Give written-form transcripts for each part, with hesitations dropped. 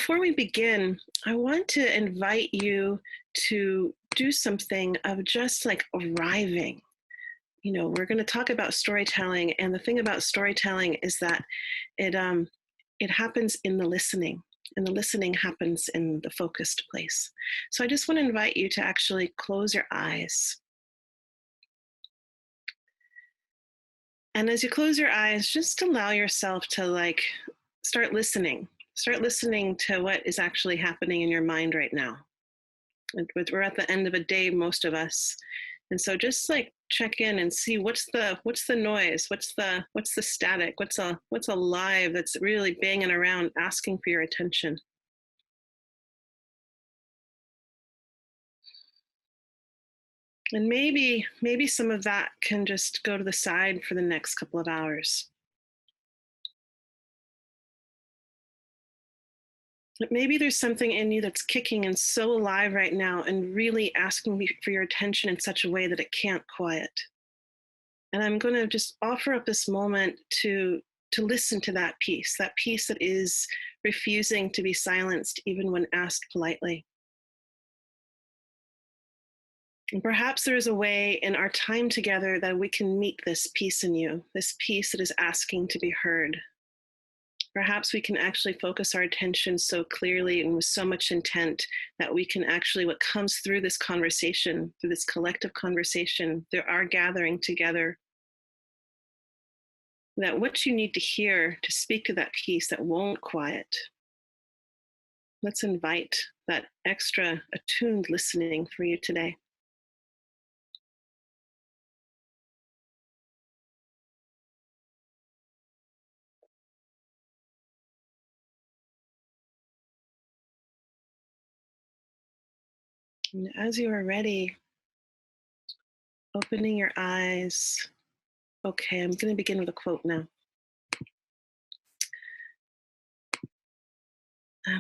before we begin, I want to invite you to do something of just like arriving. We're going to talk about storytelling, and the thing about storytelling is that it happens in the listening, and the listening happens in the focused place. So I just want to invite you to actually close your eyes. And as you close your eyes, just allow yourself to start listening. Start listening to what is actually happening in your mind right now. And we're at the end of a day, most of us. And so just check in and see what's the noise, what's the static, what's alive that's really banging around, asking for your attention. And maybe some of that can just go to the side for the next couple of hours. But maybe there's something in you that's kicking and so alive right now and really asking for your attention in such a way that it can't quiet. And I'm going to just offer up this moment to listen to that piece that is refusing to be silenced even when asked politely. And perhaps there is a way in our time together that we can meet this piece in you, this piece that is asking to be heard. Perhaps we can actually focus our attention so clearly and with so much intent that we can actually, what comes through this conversation, through this collective conversation, through our gathering together, that what you need to hear to speak to that piece that won't quiet. Let's invite that extra attuned listening for you today. And as you are ready, opening your eyes. Okay, I'm going to begin with a quote now.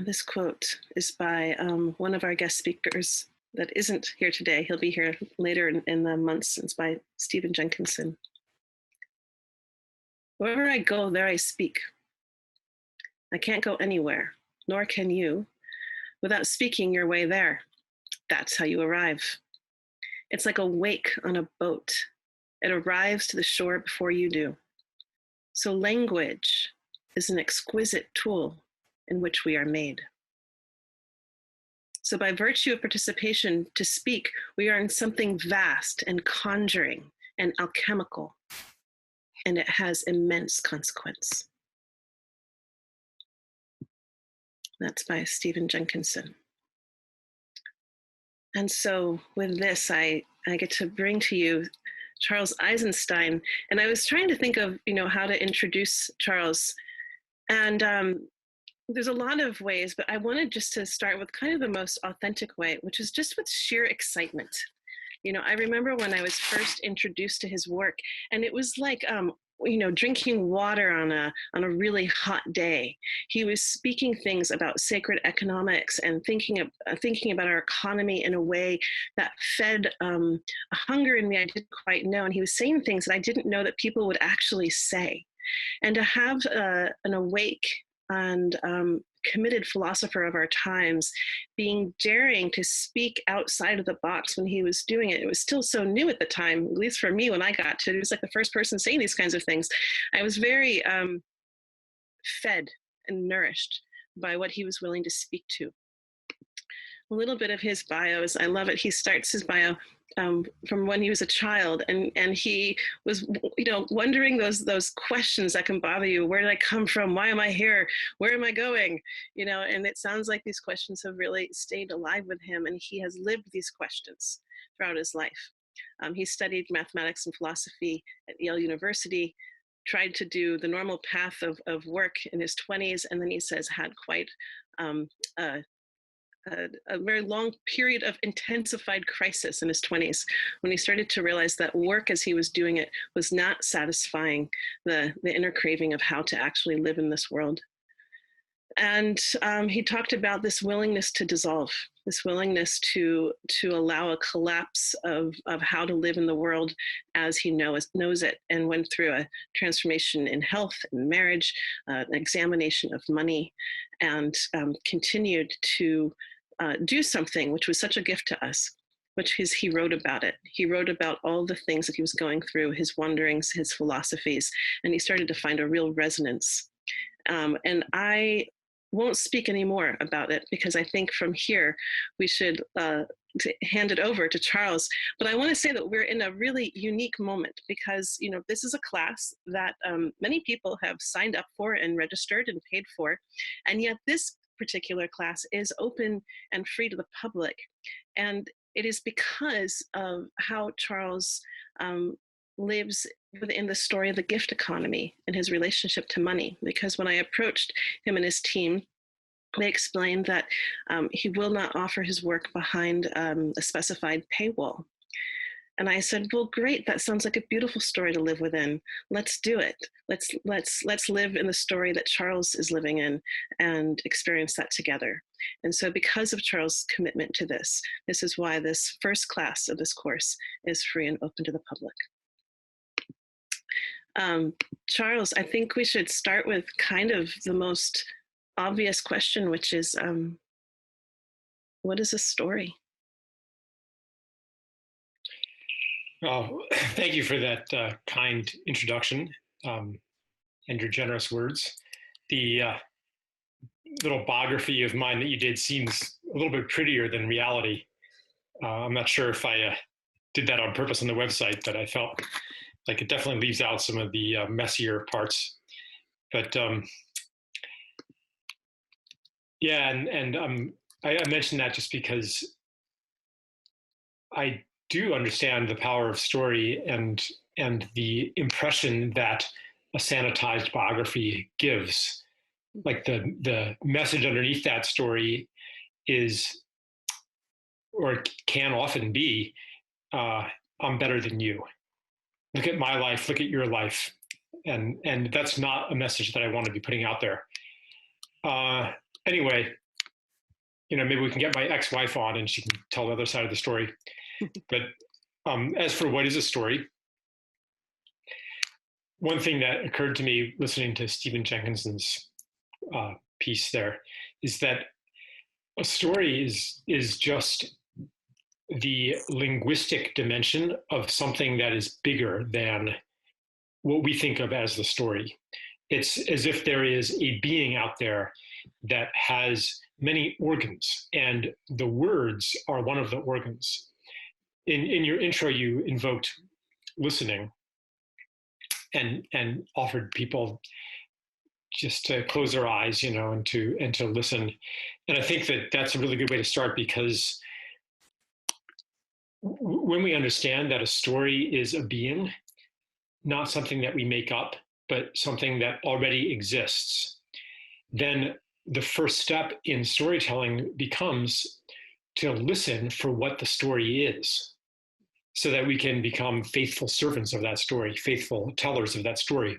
This quote is by one of our guest speakers that isn't here today. He'll be here later in the months. It's by Stephen Jenkinson. Wherever I go, there I speak. I can't go anywhere, nor can you, without speaking your way there. That's how you arrive. It's like a wake on a boat. It arrives to the shore before you do. So language is an exquisite tool in which we are made. So by virtue of participation, to speak, we are in something vast and conjuring and alchemical, and it has immense consequence. That's by Stephen Jenkinson. And so with this, I get to bring to you Charles Eisenstein. And I was trying to think of, how to introduce Charles. And there's a lot of ways, but I wanted just to start with kind of the most authentic way, which is just with sheer excitement. I remember when I was first introduced to his work, and it was like, drinking water on a really hot day. He was speaking things about sacred economics and thinking about our economy in a way that fed a hunger in me I didn't quite know. And he was saying things that I didn't know that people would actually say. And to have an awake and committed philosopher of our times being daring to speak outside of the box when he was doing it. It was still so new at the time, at least for me when I got to it. It was like the first person saying these kinds of things. I was very fed and nourished by what he was willing to speak to. A little bit of his bio is, I love it. He starts his bio from when he was a child, and he was, wondering those questions that can bother you. Where did I come from? Why am I here? Where am I going? And it sounds like these questions have really stayed alive with him, and he has lived these questions throughout his life. He studied mathematics and philosophy at Yale University, tried to do the normal path of work in his 20s, and then he says had quite a very long period of intensified crisis in his 20s when he started to realize that work as he was doing it was not satisfying the inner craving of how to actually live in this world. And he talked about this willingness to dissolve, this willingness to allow a collapse of how to live in the world as he knows it, and went through a transformation in health and marriage, an examination of money, and continued to do something which was such a gift to us, which is he wrote about it. He wrote about all the things that he was going through, his wanderings, his philosophies, and he started to find a real resonance. And I won't speak anymore about it because I think from here we should hand it over to Charles. But I want to say that we're in a really unique moment because, you know, this is a class that many people have signed up for and registered and paid for, and yet this particular class is open and free to the public. And it is because of how Charles lives within the story of the gift economy and his relationship to money. Because when I approached him and his team, they explained that he will not offer his work behind a specified paywall. And I said, well, great, that sounds like a beautiful story to live within. Let's do it. Let's live in the story that Charles is living in and experience that together. And so because of Charles' commitment to this, this is why this first class of this course is free and open to the public. Charles, I think we should start with kind of the most obvious question, which is, what is a story? Oh, thank you for that kind introduction and your generous words. The little biography of mine that you did seems a little bit prettier than reality. I'm not sure if I did that on purpose on the website, but I felt like it definitely leaves out some of the messier parts. But yeah, and I mentioned that just because I do understand the power of story and the impression that a sanitized biography gives. Like the message underneath that story is, or can often be, I'm better than you. Look at my life, look at your life. And that's not a message that I want to be putting out there. Anyway, you know, maybe we can get my ex-wife on and she can tell the other side of the story. But as for what is a story, one thing that occurred to me listening to Stephen Jenkinson's piece there is that a story is just the linguistic dimension of something that is bigger than what we think of as the story. It's as if there is a being out there that has many organs, and the words are one of the organs. In your intro, you invoked listening and offered people just to close their eyes, you know, and to listen. And I think that that's a really good way to start, because when we understand that a story is a being, not something that we make up, but something that already exists, then the first step in storytelling becomes to listen for what the story is, so that we can become faithful servants of that story, faithful tellers of that story,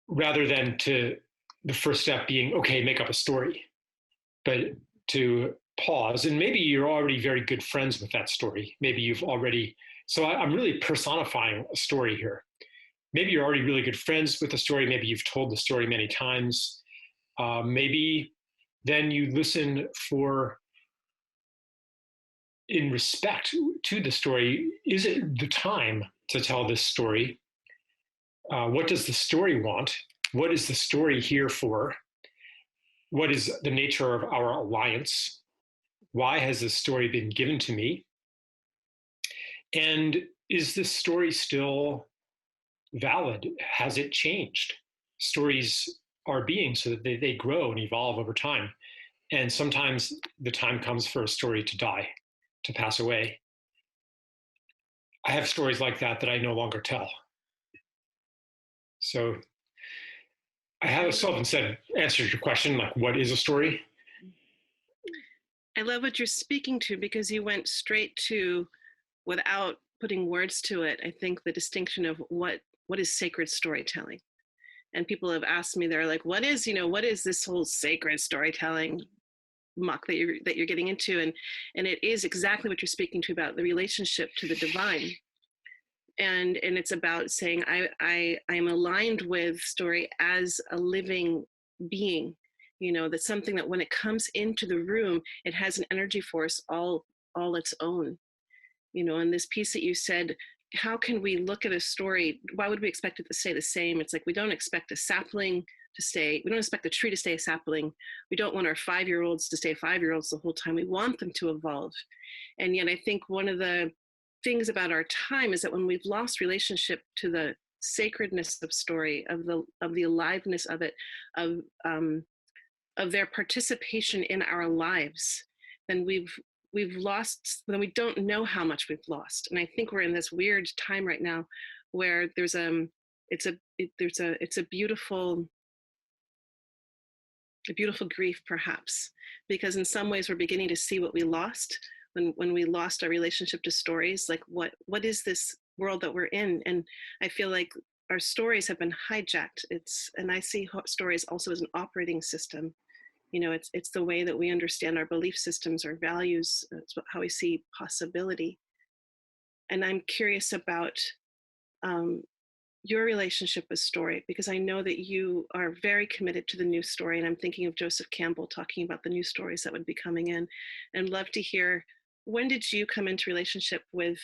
rather than to the first step being, okay, make up a story, but to pause. And maybe you're already very good friends with that story. Maybe you've already, so I'm really personifying a story here. Maybe you're already really good friends with the story. Maybe you've told the story many times. Maybe then you listen for, in respect to the story, is it the time to tell this story? What does the story want? What is the story here for? What is the nature of our alliance? Why has this story been given to me? And is this story still valid? Has it changed? Stories are beings, so that they grow and evolve over time. And sometimes the time comes for a story to die, to pass away. I have stories like that I no longer tell. So I have answered your question, like, what is a story? I love what you're speaking to, because you went straight to, without putting words to it, I think the distinction of what is sacred storytelling. And people have asked me, they're like, what is this whole sacred storytelling muck that you're getting into? And it is exactly what you're speaking to, about the relationship to the divine. And it's about saying, I am aligned with story as a living being, that's something that when it comes into the room, it has an energy force all its own. And this piece that you said, how can we look at a story? Why would we expect it to stay the same? It's like we don't expect a sapling we don't expect the tree to stay a sapling. We don't want our 5-year-olds to stay 5-year-olds the whole time. We want them to evolve. And yet I think one of the things about our time is that when we've lost relationship to the sacredness of story, of the aliveness of it, of their participation in our lives, then we've lost, then we don't know how much we've lost. And I think we're in this weird time right now where there's it's a beautiful grief, perhaps, because in some ways we're beginning to see what we lost when we lost our relationship to stories. Like what is this world that we're in? And I feel like our stories have been hijacked. And I see stories also as an operating system. It's the way that we understand our belief systems, our values. It's how we see possibility. And I'm curious about your relationship with story, because I know that you are very committed to the new story. And I'm thinking of Joseph Campbell talking about the new stories that would be coming in. And love to hear, when did you come into relationship with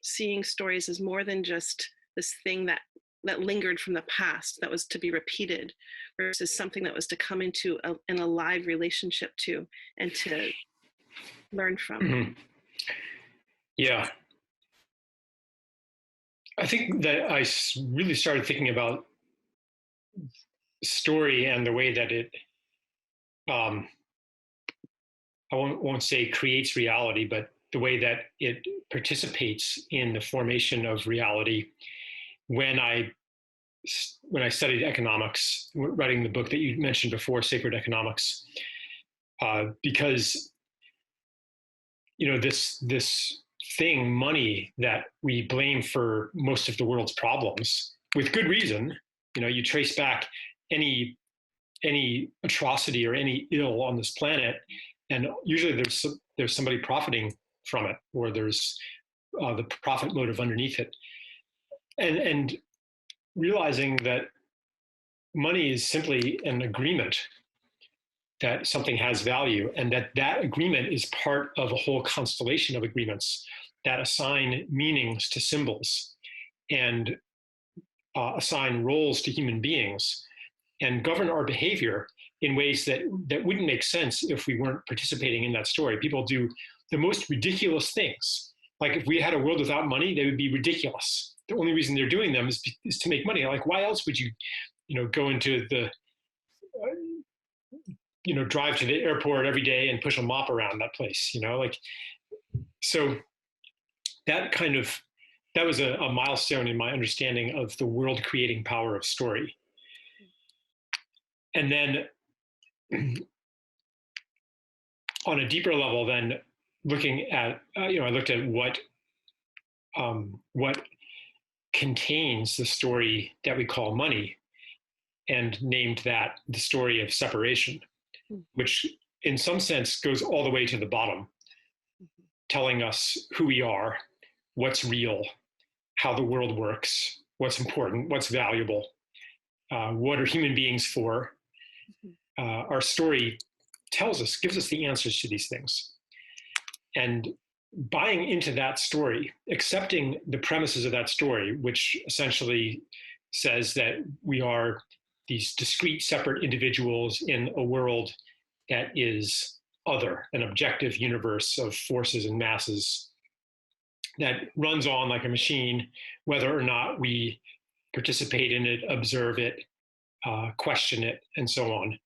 seeing stories as more than just this thing that lingered from the past, that was to be repeated, versus something that was to come into an alive relationship to and to learn from? Mm-hmm. Yeah. I think that I really started thinking about story and the way that it, I won't say creates reality, but the way that it participates in the formation of reality when I studied economics, writing the book that you mentioned before, Sacred Economics, because this thing, money, that we blame for most of the world's problems, with good reason. You trace back any atrocity or any ill on this planet, and usually there's somebody profiting from it, or there's the profit motive underneath it, and realizing that money is simply an agreement that something has value, and that agreement is part of a whole constellation of agreements that assign meanings to symbols and assign roles to human beings and govern our behavior in ways that wouldn't make sense if we weren't participating in that story. People do the most ridiculous things. Like if we had a world without money, they would be ridiculous. The only reason they're doing them is to make money. Like, why else would you, go into the, drive to the airport every day and push a mop around that place, so that was a milestone in my understanding of the world creating power of story. And then on a deeper level, then looking at, I looked at what contains the story that we call money, and named that the story of separation, which in some sense goes all the way to the bottom, telling us who we are, what's real, how the world works, what's important, what's valuable, what are human beings for. Our story gives us the answers to these things. And buying into that story, accepting the premises of that story, which essentially says that we are these discrete, separate individuals in a world that is other, an objective universe of forces and masses that runs on like a machine, whether or not we participate in it, observe it, question it, and so on.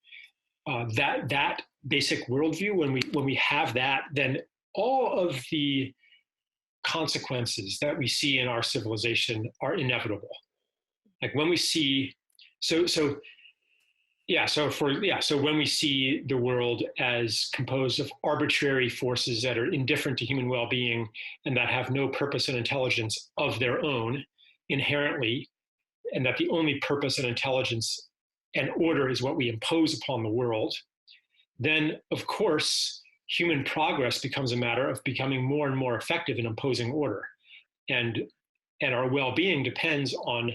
That basic worldview, when we have that, then all of the consequences that we see in our civilization are inevitable. Like when we see, so when we see the world as composed of arbitrary forces that are indifferent to human well-being and that have no purpose and intelligence of their own inherently, and that the only purpose and intelligence and order is what we impose upon the world, then of course human progress becomes a matter of becoming more and more effective in imposing order, and our well-being depends on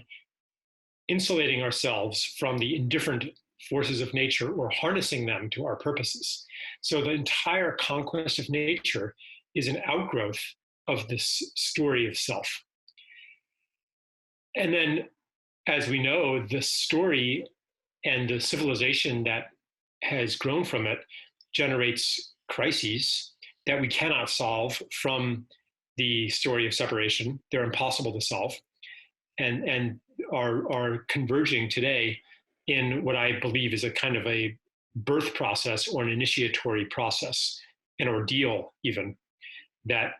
insulating ourselves from the indifferent forces of nature or harnessing them to our purposes. So the entire conquest of nature is an outgrowth of this story of self. And then, as we know, the story and the civilization that has grown from it generates crises that we cannot solve from the story of separation. They're impossible to solve, and are converging today in what I believe is a kind of a birth process or an initiatory process, an ordeal even, that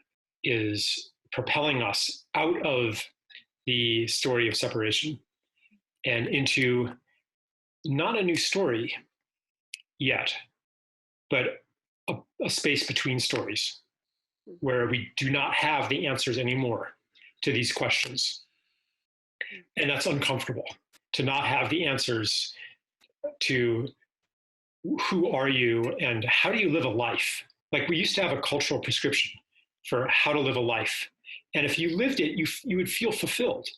is propelling us out of the story of separation and into not a new story yet, but a space between stories where we do not have the answers anymore to these questions. And that's uncomfortable, to not have the answers to who are you and how do you live a life? Like, we used to have a cultural prescription for how to live a life. And if you lived it, you would feel fulfilled.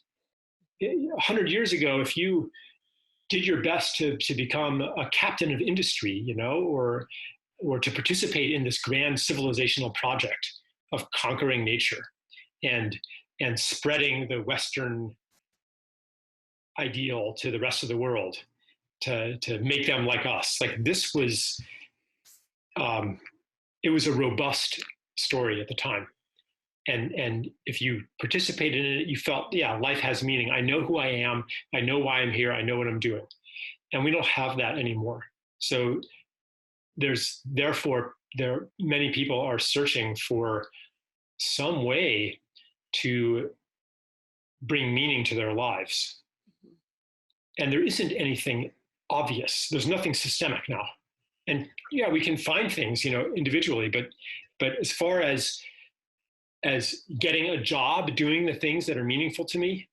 100 years ago, if you did your best to become a captain of industry, or to participate in this grand civilizational project of conquering nature and spreading the Western ideal to the rest of the world, to make them like us. Like, this was, it was a robust story at the time. And if you participated in it, you felt, yeah, life has meaning. I know who I am. I know why I'm here. I know what I'm doing. And we don't have that anymore. So therefore, many people are searching for some way to bring meaning to their lives. And there isn't anything obvious. There's nothing systemic now. And yeah, we can find things, individually, but as far as getting a job, doing the things that are meaningful to me,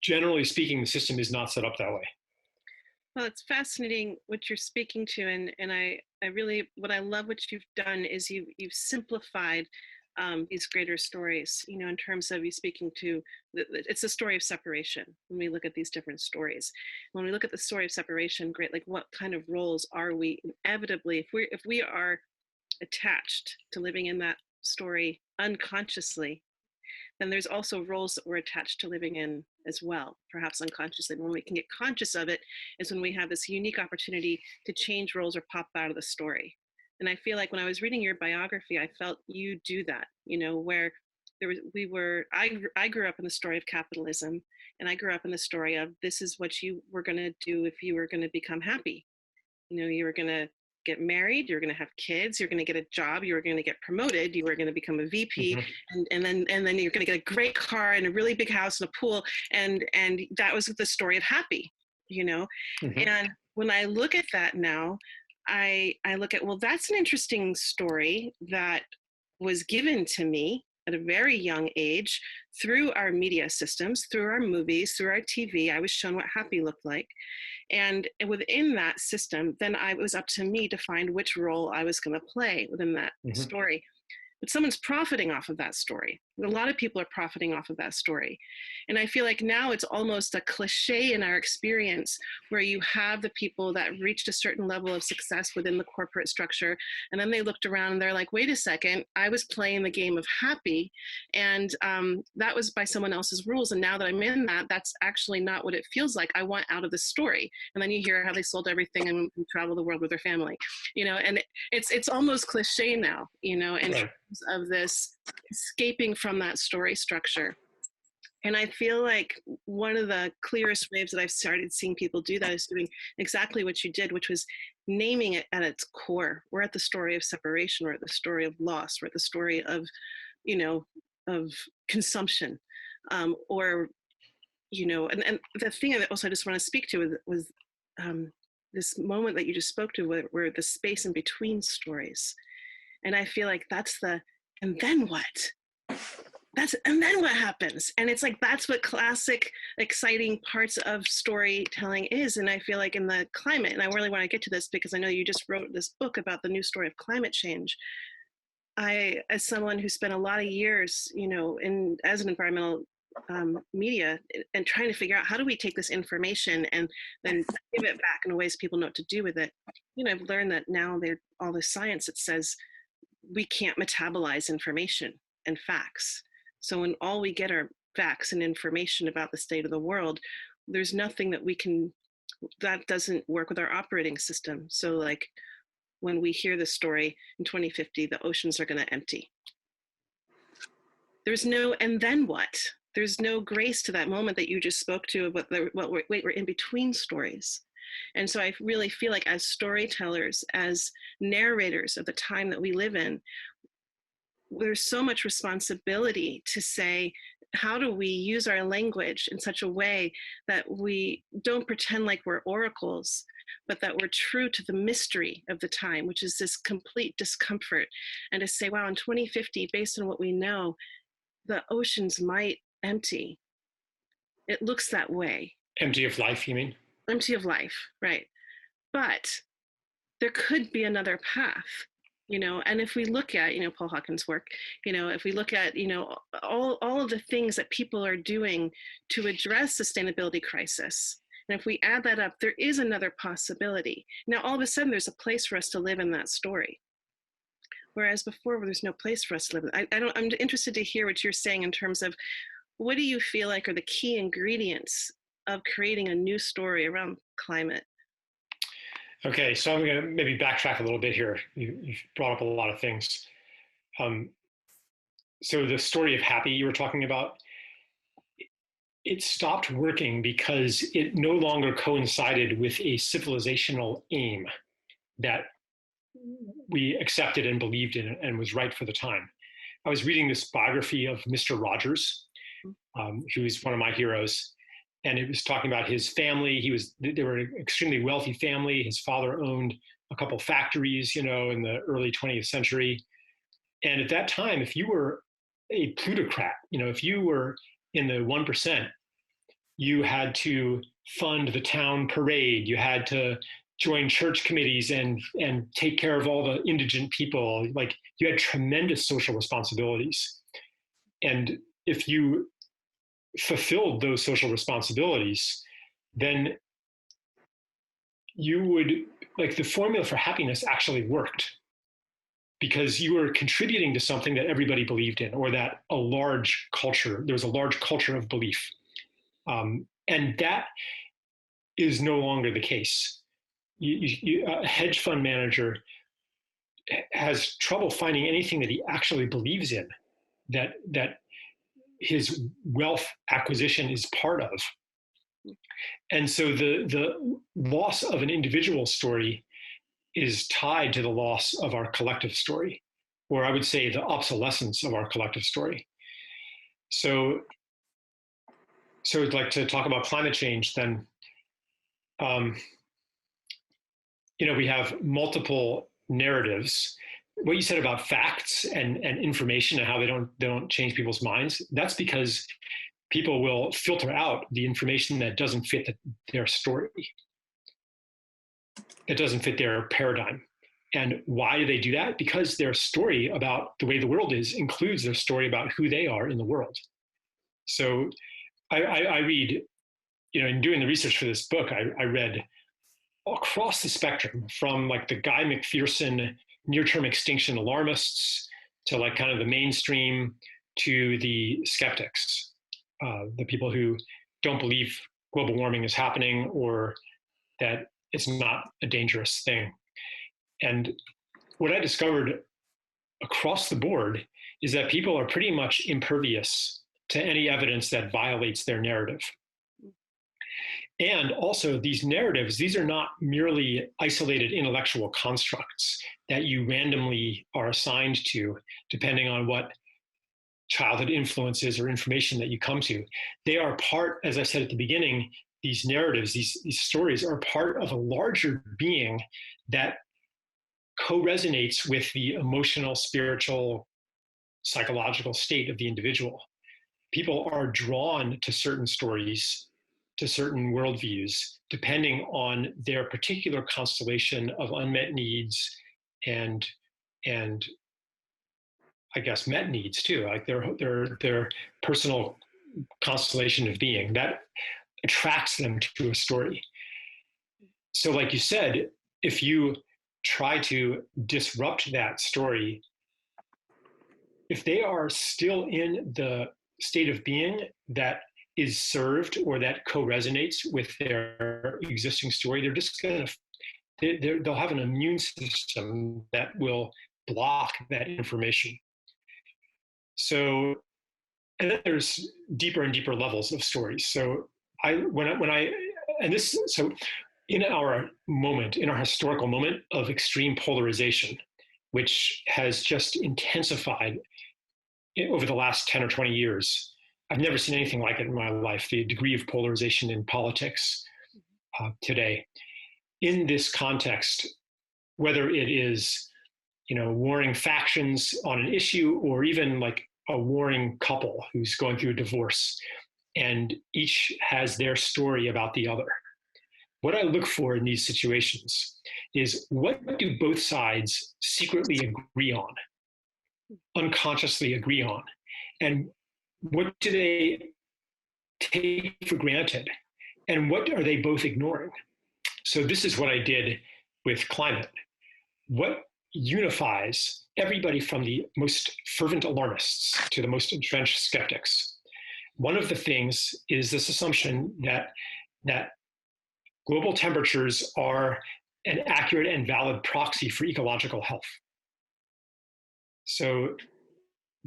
generally speaking, the system is not set up that way. Well, it's fascinating what you're speaking to, and I really, what I love what you've done is you've simplified these greater stories, in terms of you speaking to, it's a story of separation. When we look at these different stories, when we look at the story of separation, great, like what kind of roles are we inevitably, if we are attached to living in that story unconsciously, then there's also roles that we're attached to living in as well, perhaps unconsciously. When we can get conscious of it is when we have this unique opportunity to change roles or pop out of the story. And I feel like when I was reading your biography, I felt you do that, where I grew up in the story of capitalism, and I grew up in the story of, this is what you were going to do if you were going to become happy. You were going to get married, you're going to have kids, you're going to get a job, you were going to get promoted, you were going to become a VP, mm-hmm. and then you're going to get a great car and a really big house and a pool, and that was the story of happy, mm-hmm. And when I look at that now, I look at, well, that's an interesting story that was given to me at a very young age through our media systems, through our movies, through our TV. I was shown what happy looked like. And within that system, then it was up to me to find which role I was going to play within that mm-hmm. story. But someone's profiting off of that story. A lot of people are profiting off of that story. And I feel like now it's almost a cliche in our experience where you have the people that reached a certain level of success within the corporate structure, and then they looked around and they're like, wait a second, I was playing the game of happy, and that was by someone else's rules. And now that I'm in that, that's actually not what it feels like. I want out of the story. And then you hear how they sold everything and travel the world with their family, and it's almost cliche now, and right. Of this escaping from that story structure. And I feel like one of the clearest ways that I've started seeing people do that is doing exactly what you did, which was naming it at its core. We're at the story of separation, we're at the story of loss, we're at the story of, of consumption, and the thing that also I just want to speak to was this moment that you just spoke to, where the space in between stories. And I feel like that's and then what? And then what happens? And it's like, that's what classic, exciting parts of storytelling is. And I feel like in the climate, and I really want to get to this because I know you just wrote this book about the new story of climate change. I, as someone who spent a lot of years, as an environmental media and trying to figure out how do we take this information and then give it back in ways people know what to do with it. I've learned that now there's all the science that says we can't metabolize information and facts. So when all we get are facts and information about the state of the world, there's nothing that doesn't work with our operating system. So like when we hear the story in 2050, the oceans are going to empty. There's no, and then what? There's no grace to that moment that you just spoke to of we're in between stories. And so I really feel like as storytellers, as narrators of the time that we live in, there's so much responsibility to say, how do we use our language in such a way that we don't pretend like we're oracles, but that we're true to the mystery of the time, which is this complete discomfort. And to say, wow, in 2050, based on what we know, the oceans might empty. It looks that way. Empty of life, you mean? Empty of life, right. But there could be another path, and if we look at, Paul Hawkins' work, if we look at, all of the things that people are doing to address sustainability crisis, and if we add that up, there is another possibility. Now, all of a sudden, there's a place for us to live in that story. Whereas before, there's no place for us to live. I'm interested to hear what you're saying in terms of what do you feel like are the key ingredients of creating a new story around climate? Okay, so I'm going to maybe backtrack a little bit here. You've brought up a lot of things. So the story of Happy you were talking about, it stopped working because it no longer coincided with a civilizational aim that we accepted and believed in and was right for the time. I was reading this biography of Mr. Rogers, who's one of my heroes, and it was talking about his family. They were an extremely wealthy family. His father owned a couple factories, in the early 20th century. And at that time, if you were a plutocrat, if you were in the 1%, you had to fund the town parade. You had to join church committees and take care of all the indigent people. Like, you had tremendous social responsibilities. And if you fulfilled those social responsibilities, then you would, like, the formula for happiness actually worked because you were contributing to something that everybody believed in, or that there was a large culture of belief. And that is no longer the case. A hedge fund manager has trouble finding anything that he actually believes in, that his wealth acquisition is part of. And so the loss of an individual story is tied to the loss of our collective story, or I would say the obsolescence of our collective story. So I'd like to talk about climate change then. We have multiple narratives. What you said about facts and information and how they don't change people's minds, that's because people will filter out the information that doesn't fit their story, that doesn't fit their paradigm. And why do they do that? Because their story about the way the world is includes their story about who they are in the world. So I read, in doing the research for this book, I read across the spectrum, from like the Guy McPherson near-term extinction alarmists to like kind of the mainstream, to the skeptics, the people who don't believe global warming is happening or that it's not a dangerous thing. And what I discovered across the board is that people are pretty much impervious to any evidence that violates their narrative. And also, these narratives, these are not merely isolated intellectual constructs that you randomly are assigned to, depending on what childhood influences or information that you come to. They are part, as I said at the beginning, these narratives, these stories are part of a larger being that co-resonates with the emotional, spiritual, psychological state of the individual. People are drawn to certain stories, to certain worldviews, depending on their particular constellation of unmet needs and I guess met needs too, like their personal constellation of being that attracts them to a story. So like you said, if you try to disrupt that story, if they are still in the state of being that is served or that co-resonates with their existing story, they're just going to, they'll have an immune system that will block that information. So, and then there's deeper and deeper levels of stories. So so in our moment, in our historical moment of extreme polarization, which has just intensified over the last 10 or 20 years, I've never seen anything like it in my life, the degree of polarization in politics today. In this context, whether it is, warring factions on an issue or even like a warring couple who's going through a divorce, and each has their story about the other. What I look for in these situations is, what do both sides secretly agree on, unconsciously agree on? And what do they take for granted? And what are they both ignoring? So this is what I did with climate. What unifies everybody from the most fervent alarmists to the most entrenched skeptics? One of the things is this assumption that global temperatures are an accurate and valid proxy for ecological health. So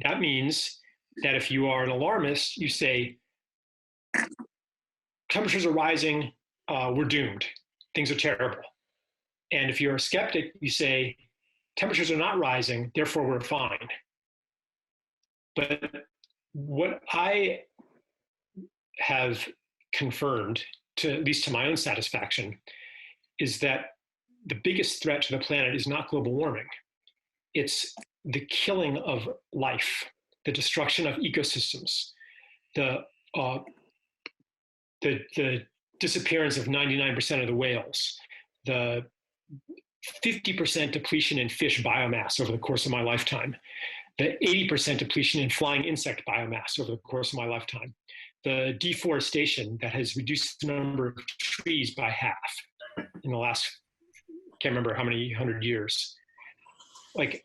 that means that if you are an alarmist, you say, temperatures are rising, we're doomed, things are terrible. And if you're a skeptic, you say, temperatures are not rising, therefore we're fine. But what I have confirmed, at least to my own satisfaction, is that the biggest threat to the planet is not global warming. It's the killing of life, the destruction of ecosystems, the disappearance of 99% of the whales, the 50% depletion in fish biomass over the course of my lifetime, the 80% depletion in flying insect biomass over the course of my lifetime, the deforestation that has reduced the number of trees by half in the last, can't remember how many 100 years. Like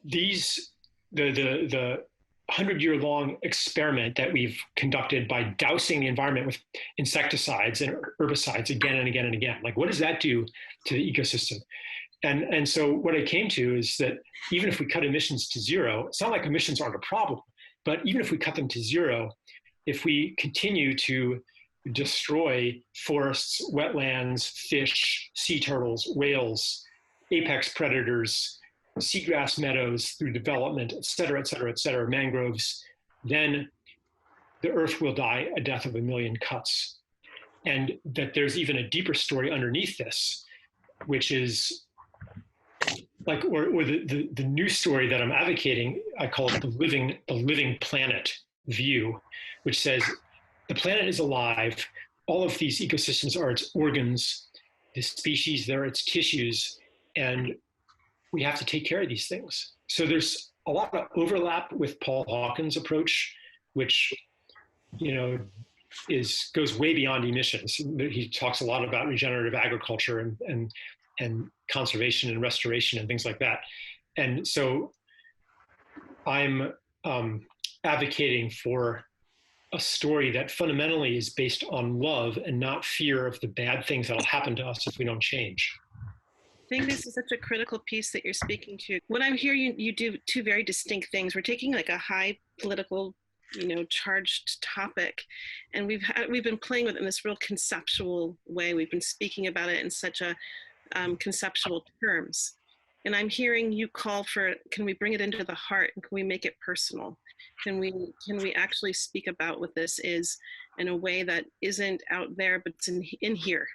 these, the 100-year-long experiment that we've conducted by dousing the environment with insecticides and herbicides again and again and again. Like, what does that do to the ecosystem? And so what I came to is that even if we cut emissions to zero, it's not like emissions aren't a problem, but even if we cut them to zero, if we continue to destroy forests, wetlands, fish, sea turtles, whales, apex predators, seagrass meadows through development, et cetera, mangroves, then the earth will die a death of a million cuts. And that there's even a deeper story underneath this, which is like, or the new story that I'm advocating, I call it the living planet view, which says the planet is alive. All of these ecosystems are its organs, the species, they're its tissues, and we have to take care of these things. So there's a lot of overlap with Paul Hawken's approach, which, goes way beyond emissions. He talks a lot about regenerative agriculture and conservation and restoration and things like that. And so I'm advocating for a story that fundamentally is based on love and not fear of the bad things that'll happen to us if we don't change. I think this is such a critical piece that you're speaking to. What I'm hearing you do two very distinct things. We're taking like a high political, charged topic, and we've been playing with it in this real conceptual way. We've been speaking about it in such a conceptual terms. And I'm hearing you call for, can we bring it into the heart, and can we make it personal? Can we actually speak about what this is in a way that isn't out there, but it's in here?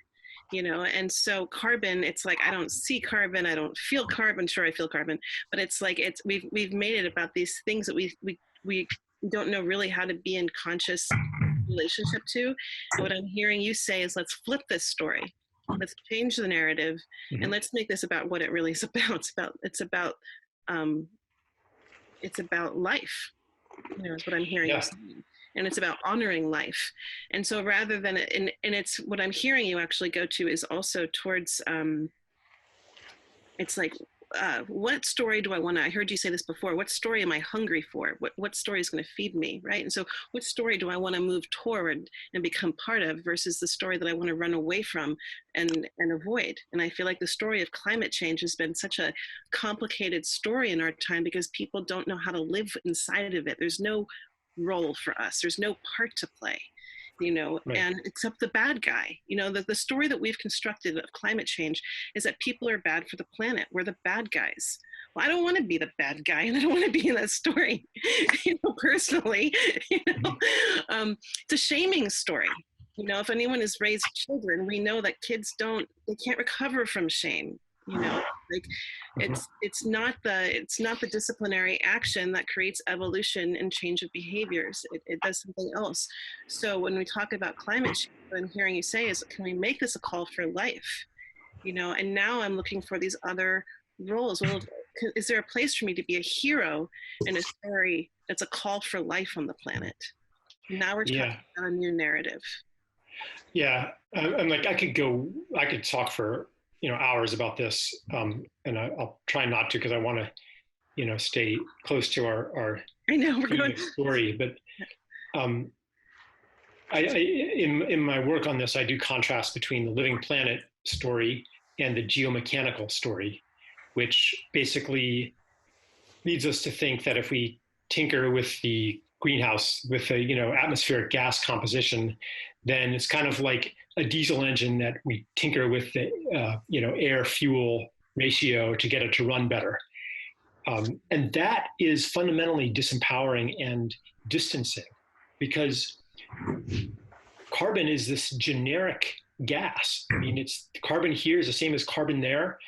And so carbon, it's like, I don't see carbon, I don't feel carbon. Sure, I feel carbon, but it's like, we've made it about these things that we don't know really how to be in conscious relationship to. And what I'm hearing you say is, let's flip this story. Let's change the narrative, and let's make this about what it really is about. It's about life. is what I'm hearing you Yeah. saying. And it's about honoring life. And so rather than, and it's what I'm hearing you actually go to is also towards, it's like, what story do I want to, I heard you say this before, what story am I hungry for? What story is going to feed me, right? And so what story do I want to move toward and become part of versus the story that I want to run away from and avoid? And I feel like the story of climate change has been such a complicated story in our time because people don't know how to live inside of it. There's no role for us. There's no part to play, Right. and except the bad guy. The story that we've constructed of climate change is that people are bad for the planet. We're the bad guys. Well, I don't want to be the bad guy, and I don't want to be in that story, personally. Mhm. It's a shaming story. If anyone has raised children, we know that they can't recover from shame. Like Mhm. it's not the disciplinary action that creates evolution and change of behaviors. It does something else. So when we talk about climate change, what I'm hearing you say is, can we make this a call for life? And now I'm looking for these other roles. Well, is there a place for me to be a hero in a story that's a call for life on the planet? Now we're talking Yeah. about a new narrative. Yeah. I'm like, I could talk for, hours about this. And I'll try not to, because I want to, stay close to our I know we're theme going. of story. But um, in my work on this, I do contrast between the living planet story and the geomechanical story, which basically leads us to think that if we tinker with the greenhouse, with the atmospheric gas composition, then it's kind of like a diesel engine that we tinker with the air fuel ratio to get it to run better. And that is fundamentally disempowering and distancing, because carbon is this generic gas. I mean, it's carbon here is the same as carbon there,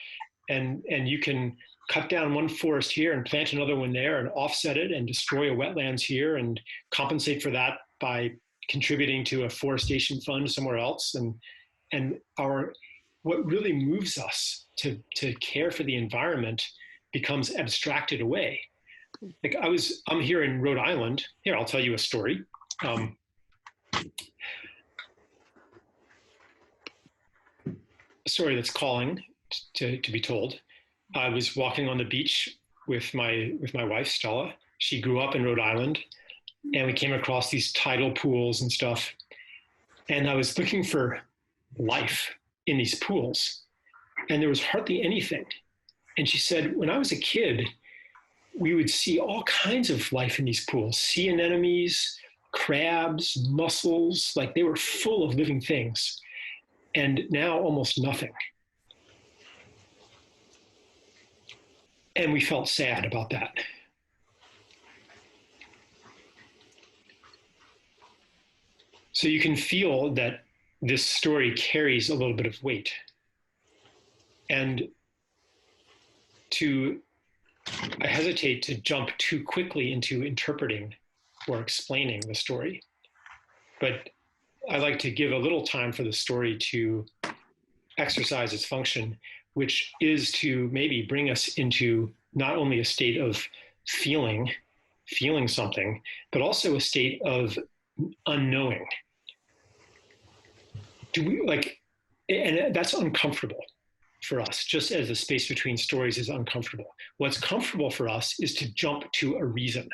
and you can cut down one forest here and plant another one there and offset it and destroy a wetlands here and compensate for that by contributing to a forestation fund somewhere else. And what really moves us to care for the environment becomes abstracted away. Like I'm here in Rhode Island. Here, I'll tell you a story. A story that's calling to be told. I was walking on the beach with my wife Stella. She grew up in Rhode Island, and we came across these tidal pools and stuff. And I was looking for life in these pools, and there was hardly anything. And she said, when I was a kid, we would see all kinds of life in these pools: sea anemones, crabs, mussels. Like, they were full of living things. And now almost nothing. And we felt sad about that. So you can feel that this story carries a little bit of weight. And I hesitate to jump too quickly into interpreting or explaining the story. But I like to give a little time for the story to exercise its function, which is to maybe bring us into not only a state of feeling something, but also a state of unknowing. And that's uncomfortable for us, just as the space between stories is uncomfortable. What's comfortable for us is to jump to a reason.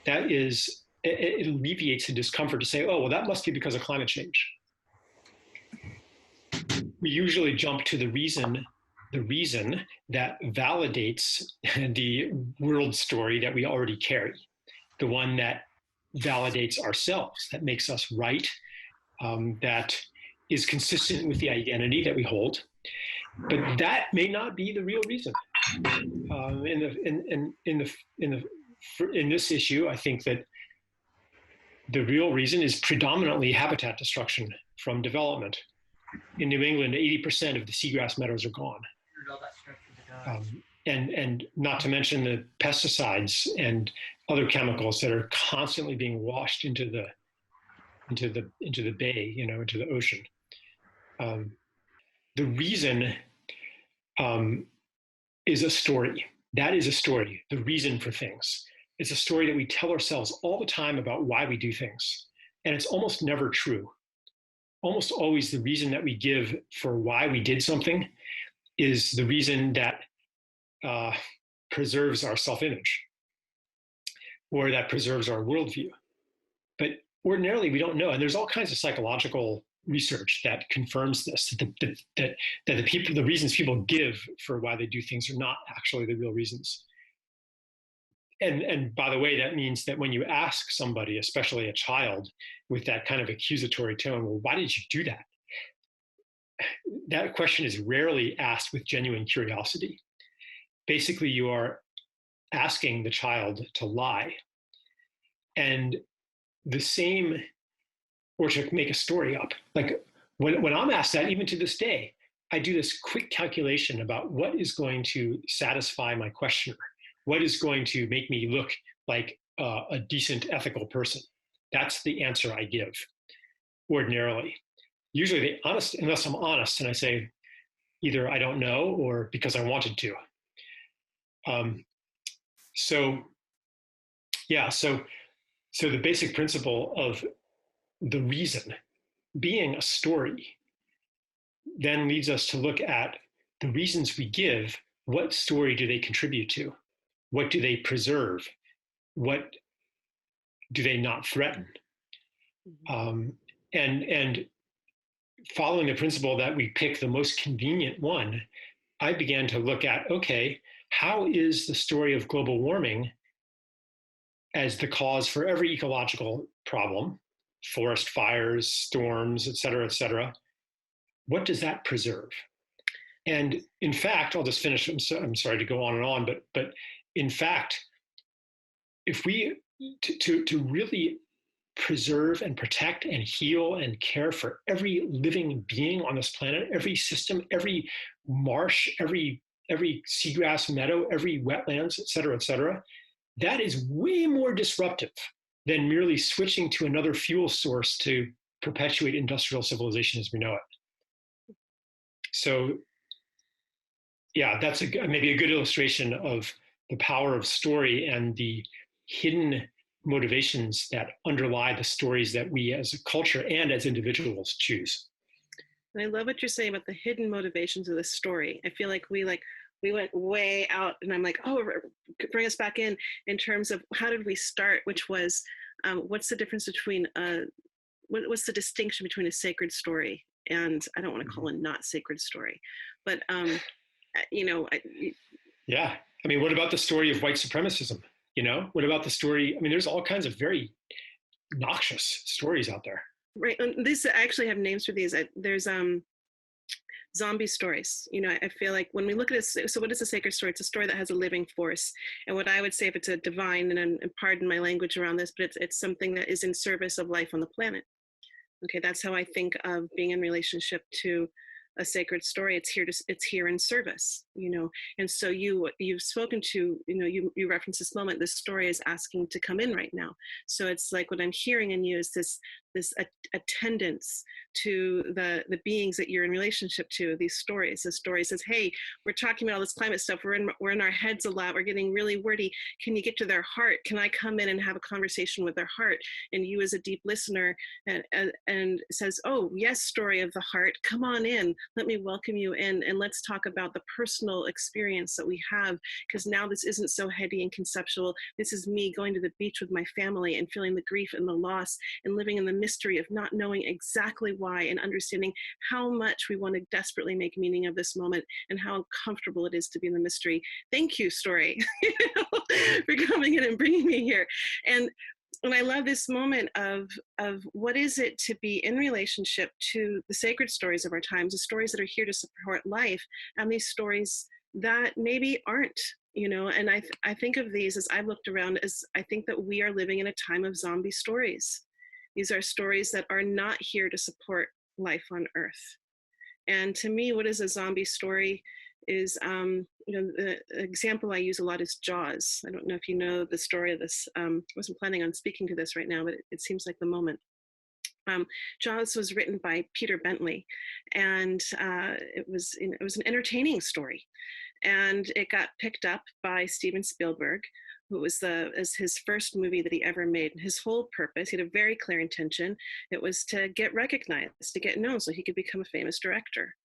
That is, it alleviates the discomfort to say, oh, well, that must be because of climate change. We usually jump to the reason that validates the world story that we already carry, the one that validates ourselves, that makes us right, that is consistent with the identity that we hold. But that may not be the real reason. In this issue, I think that the real reason is predominantly habitat destruction from development. In New England, 80% of the seagrass meadows are gone. And not to mention the pesticides and other chemicals that are constantly being washed into the bay, into the ocean. The reason is a story. That is a story, the reason for things. It's a story that we tell ourselves all the time about why we do things. And it's almost never true. Almost always the reason that we give for why we did something is the reason that preserves our self-image or that preserves our worldview. But ordinarily, we don't know. And there's all kinds of psychological research that confirms this, that the reasons people give for why they do things are not actually the real reasons. And by the way, that means that when you ask somebody, especially a child, with that kind of accusatory tone, well, why did you do that? That question is rarely asked with genuine curiosity. Basically, you are asking the child to lie. And the same, or to make a story up. Like when I'm asked that, even to this day, I do this quick calculation about what is going to satisfy my questioner, what is going to make me look like a decent, ethical person. That's the answer I give ordinarily. Usually the honest, unless I'm honest and I say either I don't know or because I wanted to. So the basic principle of the reason being a story then leads us to look at the reasons we give. What story do they contribute to? What do they preserve? What do they not threaten? And following the principle that we pick the most convenient one, I began to look at, okay, how is the story of global warming as the cause for every ecological problem, forest fires, storms, et cetera, what does that preserve? And in fact, I'll just finish, I'm sorry to go on and on, but in fact, if we, to really preserve and protect and heal and care for every living being on this planet, every system, every marsh, every seagrass meadow, every wetlands, et cetera, that is way more disruptive than merely switching to another fuel source to perpetuate industrial civilization as we know it. So, yeah, that's maybe a good illustration of the power of story and the hidden motivations that underlie the stories that we as a culture and as individuals choose. And I love what you're saying about the hidden motivations of the story. I feel like we went way out, and I'm like, oh, bring us back in terms of how did we start, which was what's the difference between what's the distinction between a sacred story and, I don't want to call it not sacred story, but yeah, I mean, what about the story of white supremacism? What about the story? I mean, there's all kinds of very noxious stories out there. Right. And I actually have names for these. There's zombie stories. I feel like when we look at it, so what is a sacred story? It's a story that has a living force. And what I would say, if it's a divine, and pardon my language around this, but it's something that is in service of life on the planet. Okay, that's how I think of being in relationship to a sacred story. It's here in service, and so you've spoken to, you reference this moment, this story is asking to come in right now. So it's like what I'm hearing in you is this attendance to the beings that you're in relationship to. These stories, the story says, hey, we're talking about all this climate stuff, we're in our heads a lot, we're getting really wordy, can you get to their heart? Can I come in and have a conversation with their heart? And you as a deep listener and says, oh yes, story of the heart, come on in, let me welcome you in, and let's talk about the personal experience that we have, because now this isn't so heady and conceptual. This is me going to the beach with my family and feeling the grief and the loss and living in the mystery of not knowing exactly why, and understanding how much we want to desperately make meaning of this moment and how uncomfortable it is to be in the mystery. Thank you, story, for coming in and bringing me here. And I love this moment of what is it to be in relationship to the sacred stories of our times, the stories that are here to support life, and these stories that maybe aren't, and I think of these, as I've looked around, as I think that we are living in a time of zombie stories. These are stories that are not here to support life on Earth. And to me, what is a zombie story is, the example I use a lot is Jaws. I don't know if you know the story of this. I wasn't planning on speaking to this right now, but it seems like the moment. Jaws was written by Peter Bentley, and it was an entertaining story. And it got picked up by Steven Spielberg, It was his first movie that he ever made. His whole purpose, he had a very clear intention. It was to get recognized, to get known, so he could become a famous director.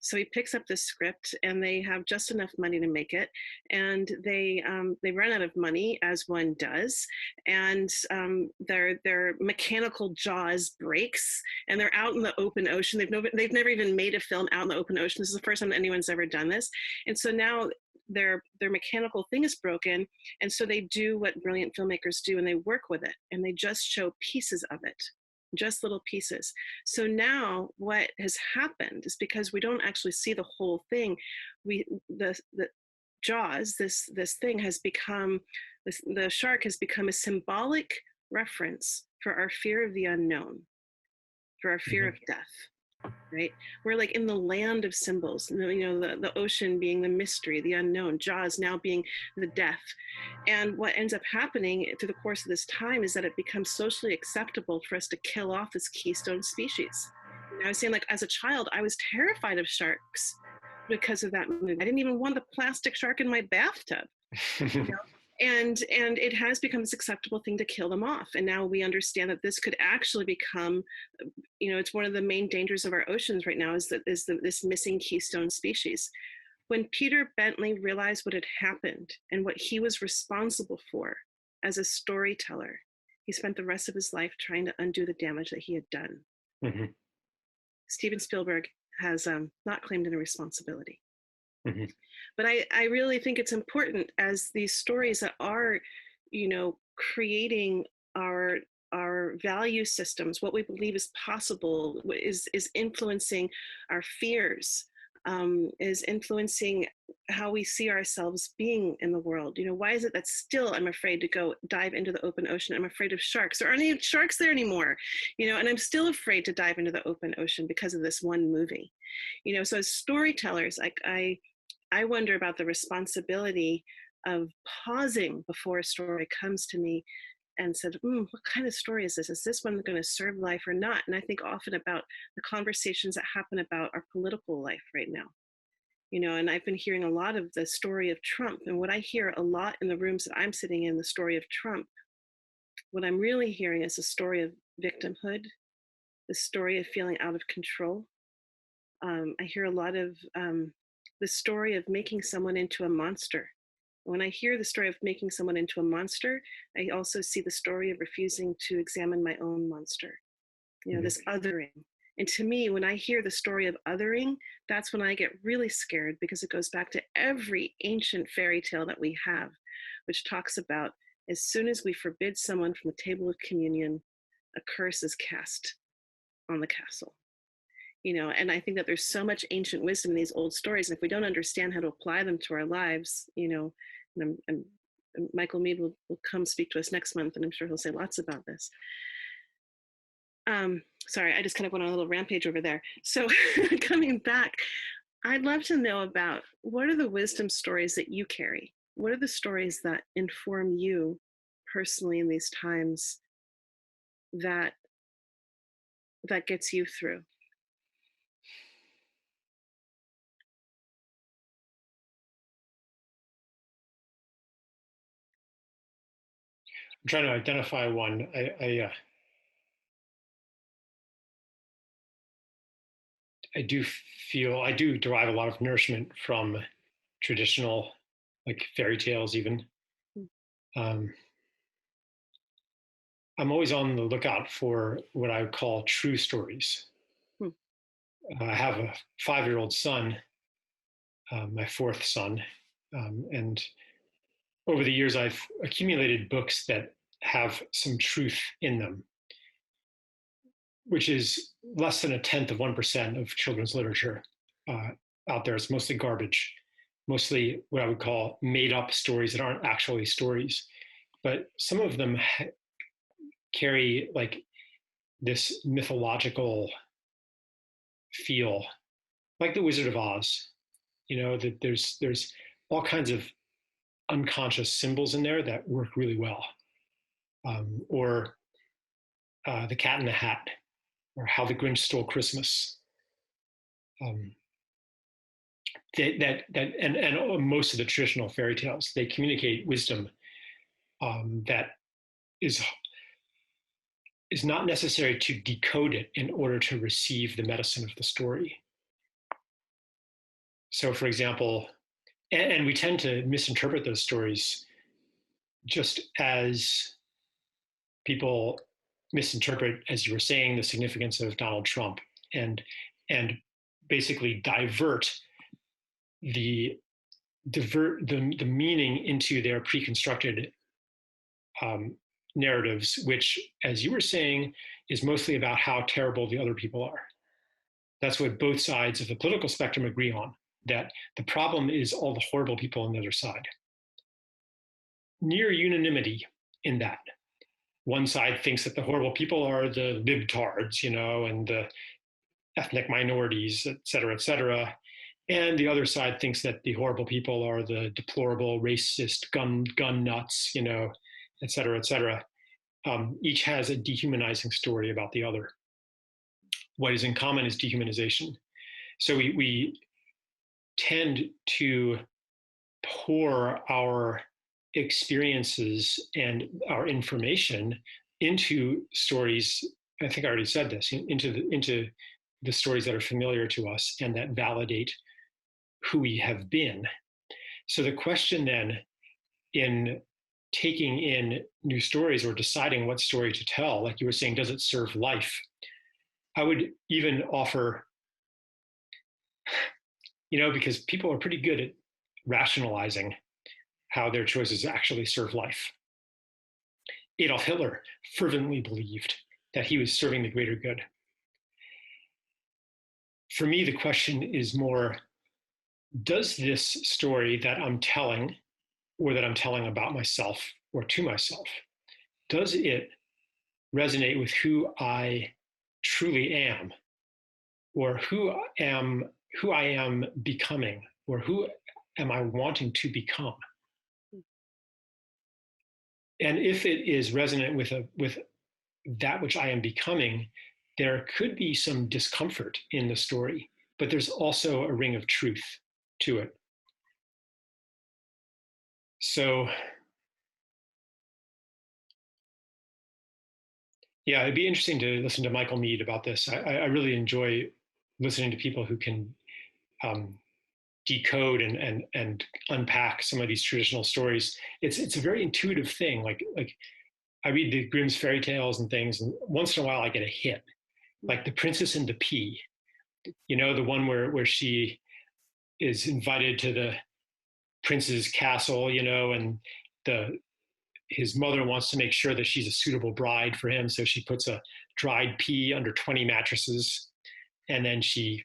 So he picks up this script, and they have just enough money to make it, and they run out of money, as one does, and their mechanical jaws breaks, and they're out in the open ocean. They've never even made a film out in the open ocean. This is the first time anyone's ever done this, and so now their mechanical thing is broken, and so they do what brilliant filmmakers do, and they work with it, and they just show pieces of it, just little pieces. So now what has happened is, because we don't actually see the whole thing, the Jaws, this thing has become, the shark has become a symbolic reference for our fear of the unknown, for our fear of death. Right? We're like in the land of symbols, the ocean being the mystery, the unknown, Jaws now being the death. And what ends up happening through the course of this time is that it becomes socially acceptable for us to kill off this keystone species. And I was saying, like, as a child, I was terrified of sharks because of that movie. I didn't even want the plastic shark in my bathtub. And it has become this acceptable thing to kill them off. And now we understand that this could actually become, it's one of the main dangers of our oceans right now, is this missing keystone species. When Peter Bentley realized what had happened and what he was responsible for as a storyteller, he spent the rest of his life trying to undo the damage that he had done. Mm-hmm. Steven Spielberg has not claimed any responsibility. Mm-hmm. But I really think it's important, as these stories that are, creating our value systems, what we believe is possible, is influencing our fears, is influencing how we see ourselves being in the world. Why is it that still I'm afraid to go dive into the open ocean? I'm afraid of sharks. There aren't any sharks there anymore, and I'm still afraid to dive into the open ocean because of this one movie. So as storytellers, I wonder about the responsibility of pausing before a story comes to me and said, what kind of story is this? Is this one going to serve life or not? And I think often about the conversations that happen about our political life right now. And I've been hearing a lot of the story of Trump. And what I hear a lot in the rooms that I'm sitting in, the story of Trump, what I'm really hearing is a story of victimhood, the story of feeling out of control. I hear a lot of the story of making someone into a monster. When I hear the story of making someone into a monster, I also see the story of refusing to examine my own monster, this othering. And to me, when I hear the story of othering, that's when I get really scared, because it goes back to every ancient fairy tale that we have, which talks about, as soon as we forbid someone from the table of communion, a curse is cast on the castle. And I think that there's so much ancient wisdom in these old stories. And if we don't understand how to apply them to our lives, and Michael Mead will come speak to us next month, and I'm sure he'll say lots about this. Sorry, I just kind of went on a little rampage over there. So coming back, I'd love to know about, what are the wisdom stories that you carry? What are the stories that inform you personally in these times that gets you through? I'm trying to identify one. I do derive a lot of nourishment from traditional, like fairy tales even. I'm always on the lookout for what I would call true stories. I have a 5-year-old son, my fourth son, and over the years I've accumulated books that have some truth in them, which is less than 0.1% of children's literature out there. It's mostly garbage, mostly what I would call made up stories that aren't actually stories. But some of them carry like this mythological feel, like the Wizard of Oz, that there's all kinds of unconscious symbols in there that work really well. Or The Cat in the Hat, or How the Grinch Stole Christmas. And most of the traditional fairy tales, they communicate wisdom that is not necessary to decode it in order to receive the medicine of the story. So, for example, and we tend to misinterpret those stories just as people misinterpret, as you were saying, the significance of Donald Trump and basically divert the meaning into their pre-constructed narratives, which, as you were saying, is mostly about how terrible the other people are. That's what both sides of the political spectrum agree on, that the problem is all the horrible people on the other side. Near unanimity in that. One side thinks that the horrible people are the libtards, and the ethnic minorities, et cetera, and the other side thinks that the horrible people are the deplorable, racist, gun nuts, et cetera. Each has a dehumanizing story about the other. What is in common is dehumanization. So we tend to pour our experiences and our information into stories. I think I already said this, into the stories that are familiar to us and that validate who we have been. So the question then, in taking in new stories or deciding what story to tell, like you were saying, does it serve life? I would even offer, because people are pretty good at rationalizing how their choices actually serve life. Adolf Hitler fervently believed that he was serving the greater good. For me, the question is more, does this story that I'm telling, or that I'm telling about myself or to myself, does it resonate with who I truly am, or who I am becoming, or who am I wanting to become? And if it is resonant with that which I am becoming, there could be some discomfort in the story, but there's also a ring of truth to it. So, yeah, it'd be interesting to listen to Michael Meade about this. I really enjoy listening to people who can decode and unpack some of these traditional stories. It's a very intuitive thing. Like I read the Grimm's fairy tales and things, and once in a while I get a hit, like The Princess and the Pea. The one where she is invited to the prince's castle, and his mother wants to make sure that she's a suitable bride for him, so she puts a dried pea under 20 mattresses, and then she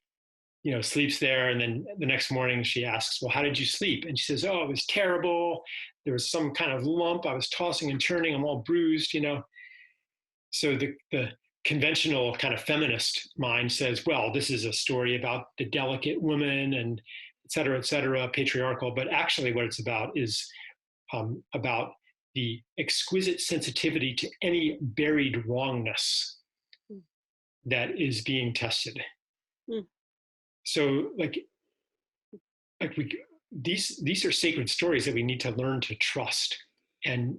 sleeps there. And then the next morning she asks, well, how did you sleep? And she says, oh, it was terrible. There was some kind of lump. I was tossing and turning. I'm all bruised, So the conventional kind of feminist mind says, well, this is a story about the delicate woman and et cetera, patriarchal. But actually what it's about is about the exquisite sensitivity to any buried wrongness that is being tested. Mm. So these are sacred stories that we need to learn to trust and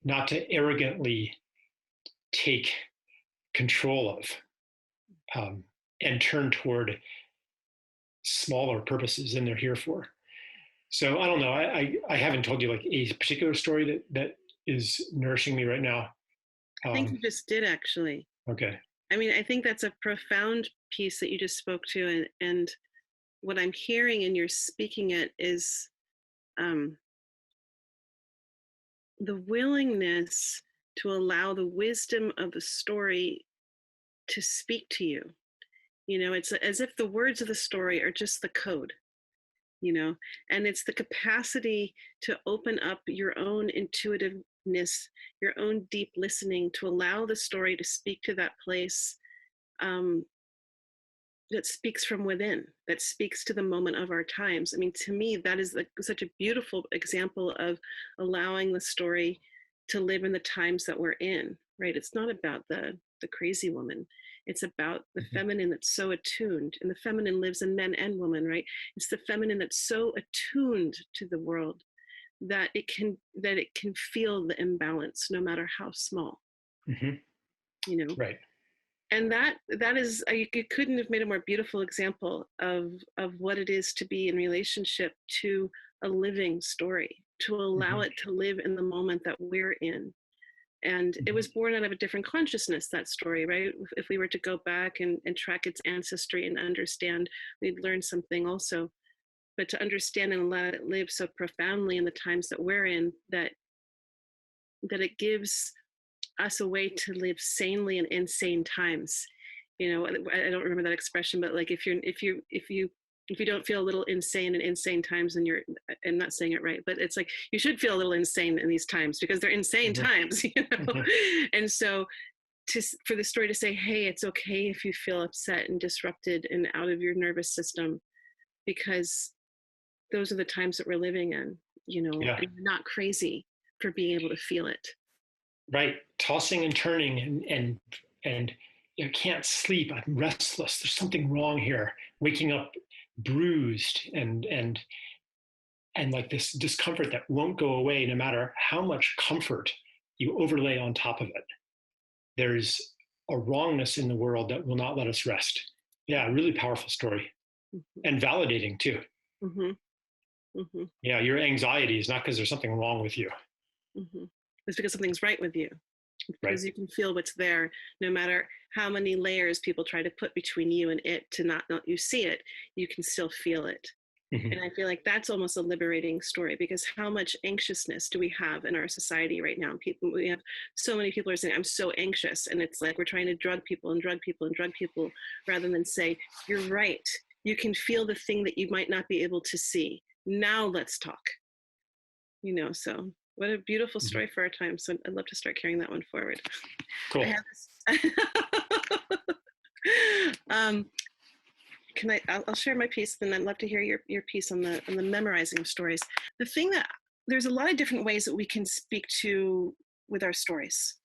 not to arrogantly take control of and turn toward smaller purposes than they're here for. So I don't know. I haven't told you like a particular story that is nourishing me right now. I think you just did, actually. Okay. I mean, I think that's a profound piece that you just spoke to, and what I'm hearing in your speaking it is the willingness to allow the wisdom of the story to speak to you. It's as if the words of the story are just the code, and it's the capacity to open up your own intuitiveness, your own deep listening, to allow the story to speak to that place that speaks from within, that speaks to the moment of our times. I mean, to me, that is such a beautiful example of allowing the story to live in the times that we're in, right? It's not about the crazy woman. It's about the feminine that's so attuned, and the feminine lives in men and women, right? It's the feminine that's so attuned to the world that it can feel the imbalance no matter how small, Hmm. you know. Right. And that is, you couldn't have made a more beautiful example of what it is to be in relationship to a living story, to allow Hmm. it to live in the moment that we're in. And it Hmm. was born out of a different consciousness, that story, right? If we were to go back and track its ancestry and understand, we'd learn something also. But to understand and let it live so profoundly in the times that we're in, that it gives us a way to live sanely in insane times. I don't remember that expression, but like if you don't feel a little insane in insane times, then I'm not saying it right, but it's like you should feel a little insane in these times because they're insane Hmm. times, you know. Hmm. And so for the story to say, hey, it's okay if you feel upset and disrupted and out of your nervous system, because those are the times that we're living in, Yeah. and you're not crazy for being able to feel it. Right. Tossing and turning and you can't sleep. I'm restless. There's something wrong here. Waking up bruised and like this discomfort that won't go away no matter how much comfort you overlay on top of it. There's a wrongness in the world that will not let us rest. Yeah, really powerful story Mm-hmm. and validating too. Mm-hmm. Mm-hmm. Yeah, your anxiety is not because there's something wrong with you, Mm-hmm. It's because something's right with you. right? Because you can feel what's there, no matter how many layers people try to put between you and it to not let you see it, you can still feel it. Mm-hmm. And I feel like that's almost a liberating story, because how much anxiousness do we have in our society right now? We have so many people are saying, I'm so anxious. And it's like we're trying to drug people and drug people and drug people rather than say, you're right. You can feel the thing that you might not be able to see. Now let's talk. So what a beautiful Mm-hmm. story for our time. So I'd love to start carrying that one forward. I Cool. have this. um, I'll share my piece, then I'd love to hear your piece on the memorizing of stories. The thing that there's a lot of different ways that we can speak to with our stories.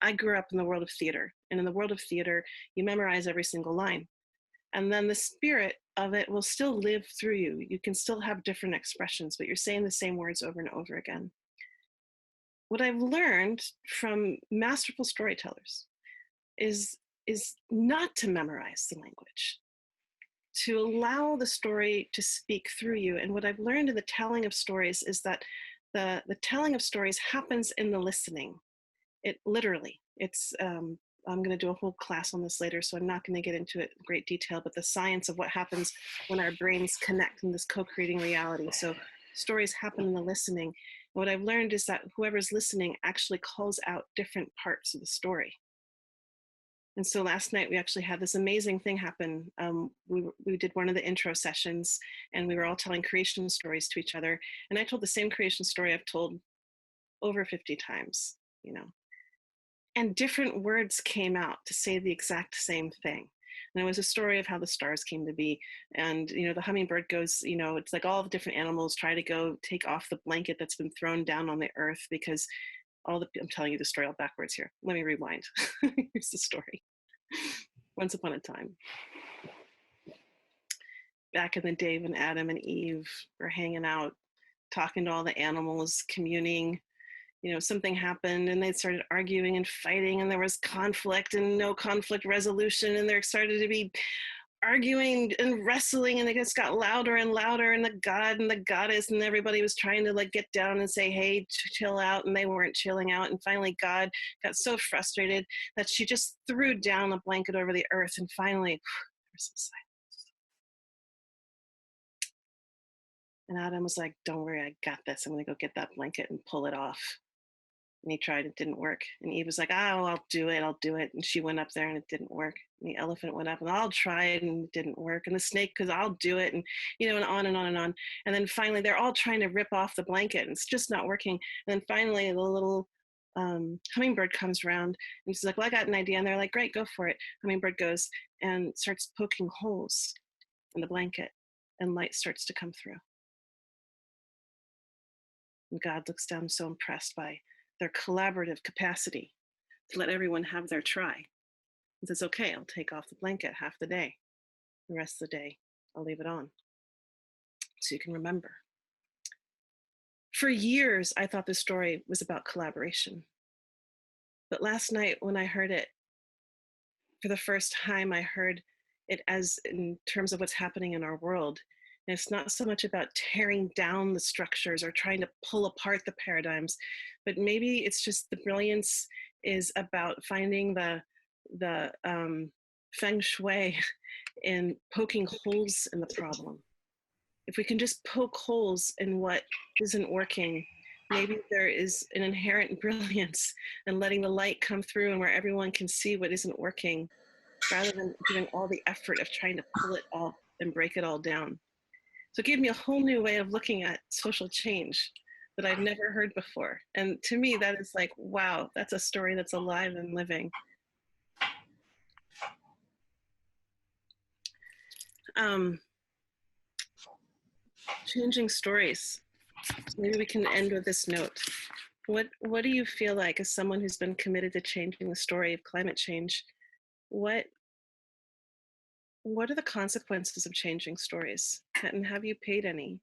I grew up in the world of theater, and in the world of theater, you memorize every single line, and then the spirit of it will still live through you. You can still have different expressions, but you're saying the same words over and over again. What I've learned from masterful storytellers is is not to memorize the language, to allow the story to speak through you. And what I've learned in the telling of stories is that the telling of stories happens in the listening. It literally, I'm going to do a whole class on this later, so I'm not going to get into it in great detail, but the science of what happens when our brains connect in this co-creating reality. So stories happen in the listening. And what I've learned is that whoever's listening actually calls out different parts of the story. And so last night we actually had this amazing thing happen. We did one of the intro sessions, and we were all telling creation stories to each other. And I told the same creation story I've told over 50 times, and different words came out to say the exact same thing. And it was a story of how the stars came to be. And, the hummingbird goes, it's like all the different animals try to go take off the blanket that's been thrown down on the earth because I'm telling you the story all backwards here. Let me rewind. Here's the story. Once upon a time, back in the day when Adam and Eve were hanging out, talking to all the animals, communing, something happened and they started arguing and fighting, and there was conflict and no conflict resolution, and there started to be arguing and wrestling, and it just got louder and louder, and the god and the goddess and everybody was trying to like get down and say, hey, chill out, and they weren't chilling out. And finally God got so frustrated that she just threw down a blanket over the earth, and finally there was some silence. And Adam was like, don't worry, I got this. I'm going to go get that blanket and pull it off. And he tried, it didn't work. And Eve was like, oh, I'll do it. And she went up there and it didn't work. And the elephant went up and I'll try it and it didn't work. And the snake, because I'll do it. And, and on and on and on. And then finally, they're all trying to rip off the blanket and it's just not working. And then finally, the little hummingbird comes around and she's like, well, I got an idea. And they're like, great, go for it. Hummingbird goes and starts poking holes in the blanket, and light starts to come through. And God looks down so impressed by their collaborative capacity to let everyone have their try. And says, okay, I'll take off the blanket half the day. The rest of the day, I'll leave it on so you can remember. For years, I thought the story was about collaboration. But last night, when I heard it for the first time, I heard it as in terms of what's happening in our world. And it's not so much about tearing down the structures or trying to pull apart the paradigms, but maybe it's just the brilliance is about finding the feng shui in poking holes in the problem. If we can just poke holes in what isn't working, maybe there is an inherent brilliance in letting the light come through and where everyone can see what isn't working rather than doing all the effort of trying to pull it all and break it all down. So it gave me a whole new way of looking at social change that I've never heard before. And to me, that is like, wow, that's a story that's alive and living. Changing stories. Maybe we can end with this note. What do you feel like as someone who's been committed to changing the story of climate change? What are the consequences of changing stories? And have you paid any?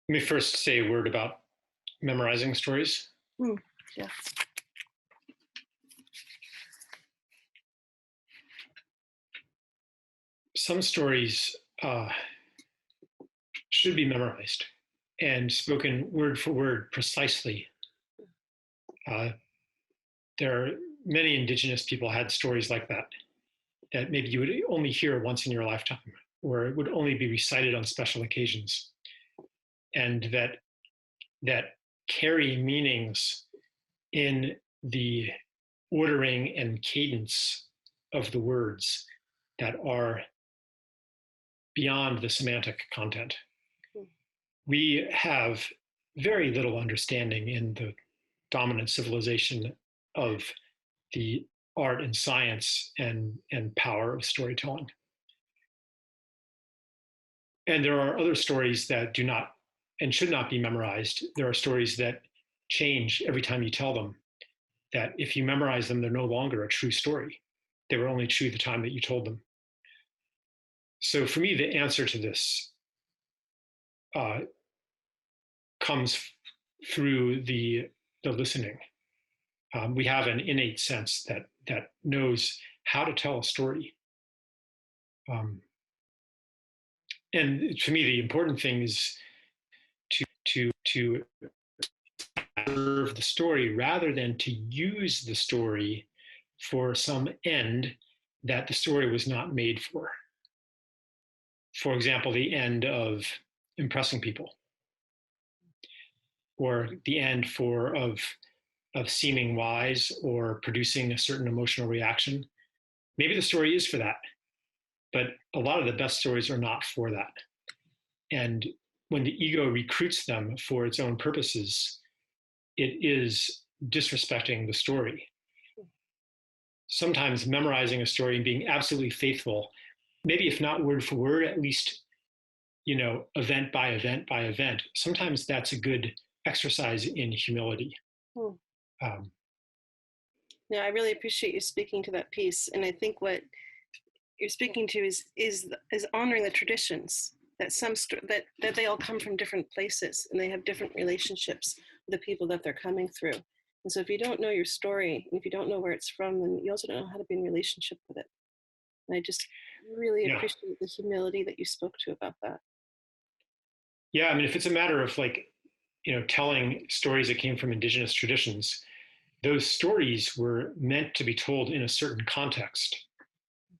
Let me first say a word about memorizing stories. Yeah. Some stories should be memorized and spoken word for word precisely. There are many indigenous people had stories like that maybe you would only hear once in your lifetime, or it would only be recited on special occasions, and that carry meanings in the ordering and cadence of the words that are beyond the semantic content. We have very little understanding in the dominant civilization of the art and science and power of storytelling. And there are other stories that do not and should not be memorized. There are stories that change every time you tell them, that if you memorize them, they're no longer a true story. They were only true the time that you told them. So for me, the answer to this comes through the listening. We have an innate sense that knows how to tell a story. And to me, the important thing is to observe the story rather than to use the story for some end that the story was not made for. For example, the end of impressing people, or the end of seeming wise or producing a certain emotional reaction. Maybe the story is for that, but a lot of the best stories are not for that. And when the ego recruits them for its own purposes, it is disrespecting the story. Sometimes memorizing a story and being absolutely faithful, maybe if not word for word, at least, event by event by event, sometimes that's a good exercise in humility. Yeah, I really appreciate you speaking to that piece. And I think what you're speaking to is honoring the traditions, that that they all come from different places and they have different relationships with the people that they're coming through. And so if you don't know your story, and if you don't know where it's from, then you also don't know how to be in relationship with it. And I just really appreciate the humility that you spoke to about that. Yeah, I mean, if it's a matter of telling stories that came from indigenous traditions, those stories were meant to be told in a certain context.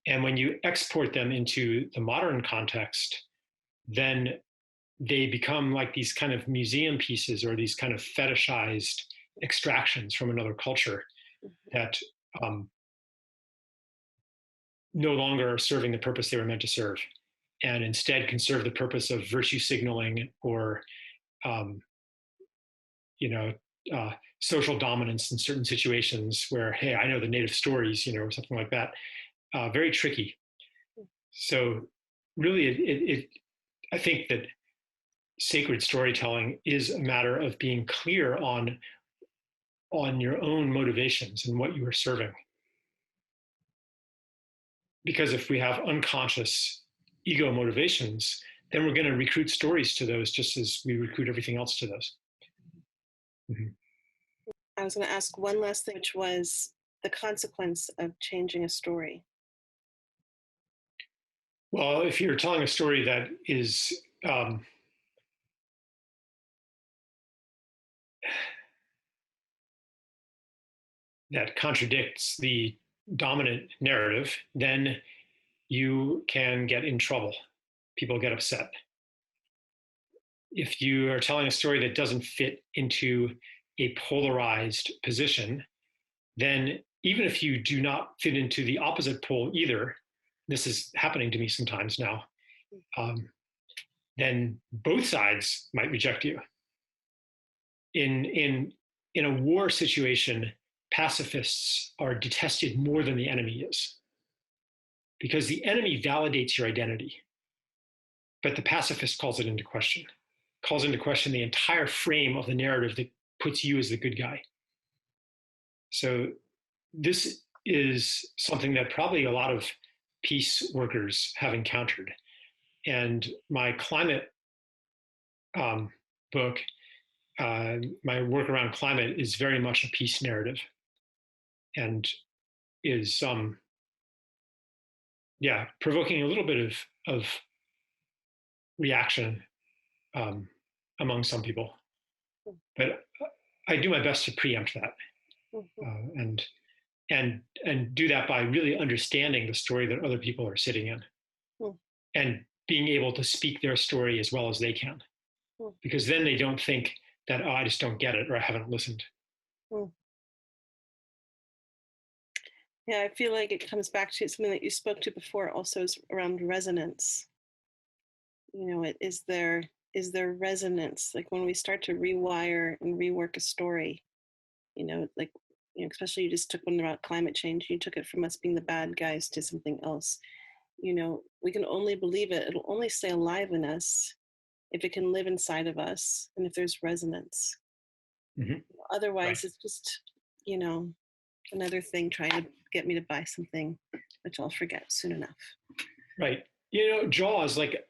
And when you export them into the modern context, then they become like these kind of museum pieces or these kind of fetishized extractions from another culture that no longer are serving the purpose they were meant to serve, and instead can serve the purpose of virtue signaling or social dominance in certain situations where, hey, I know the native stories, or something like that. Very tricky. So really, I think that sacred storytelling is a matter of being clear on your own motivations and what you are serving. because if we have unconscious ego motivations, then we're going to recruit stories to those just as we recruit everything else to those. Mm-hmm. I was going to ask one last thing, which was the consequence of changing a story. Well, if you're telling a story that is that contradicts the dominant narrative, then you can get in trouble. People get upset. If you are telling a story that doesn't fit into a polarized position, then even if you do not fit into the opposite pole either, this is happening to me sometimes now, then both sides might reject you. In a war situation, pacifists are detested more than the enemy is, because the enemy validates your identity, but the pacifist calls it into question, calls into question the entire frame of the narrative that puts you as the good guy. So this is something that probably a lot of peace workers have encountered. And my climate book, my work around climate is very much a peace narrative, and is provoking a little bit of reaction among some people. But I do my best to preempt that, and do that by really understanding the story that other people are sitting in, and being able to speak their story as well as they can, because then they don't think that, oh, I just don't get it, or I haven't listened. Yeah, I feel like it comes back to something that you spoke to before, also is around resonance. Is there resonance? Like when we start to rewire and rework a story, especially you just took one about climate change, you took it from us being the bad guys to something else. We can only believe it. It'll only stay alive in us if it can live inside of us and if there's resonance. Mm-hmm. Otherwise, It's just, another thing trying to get me to buy something, which I'll forget soon enough. Right. Jaws, like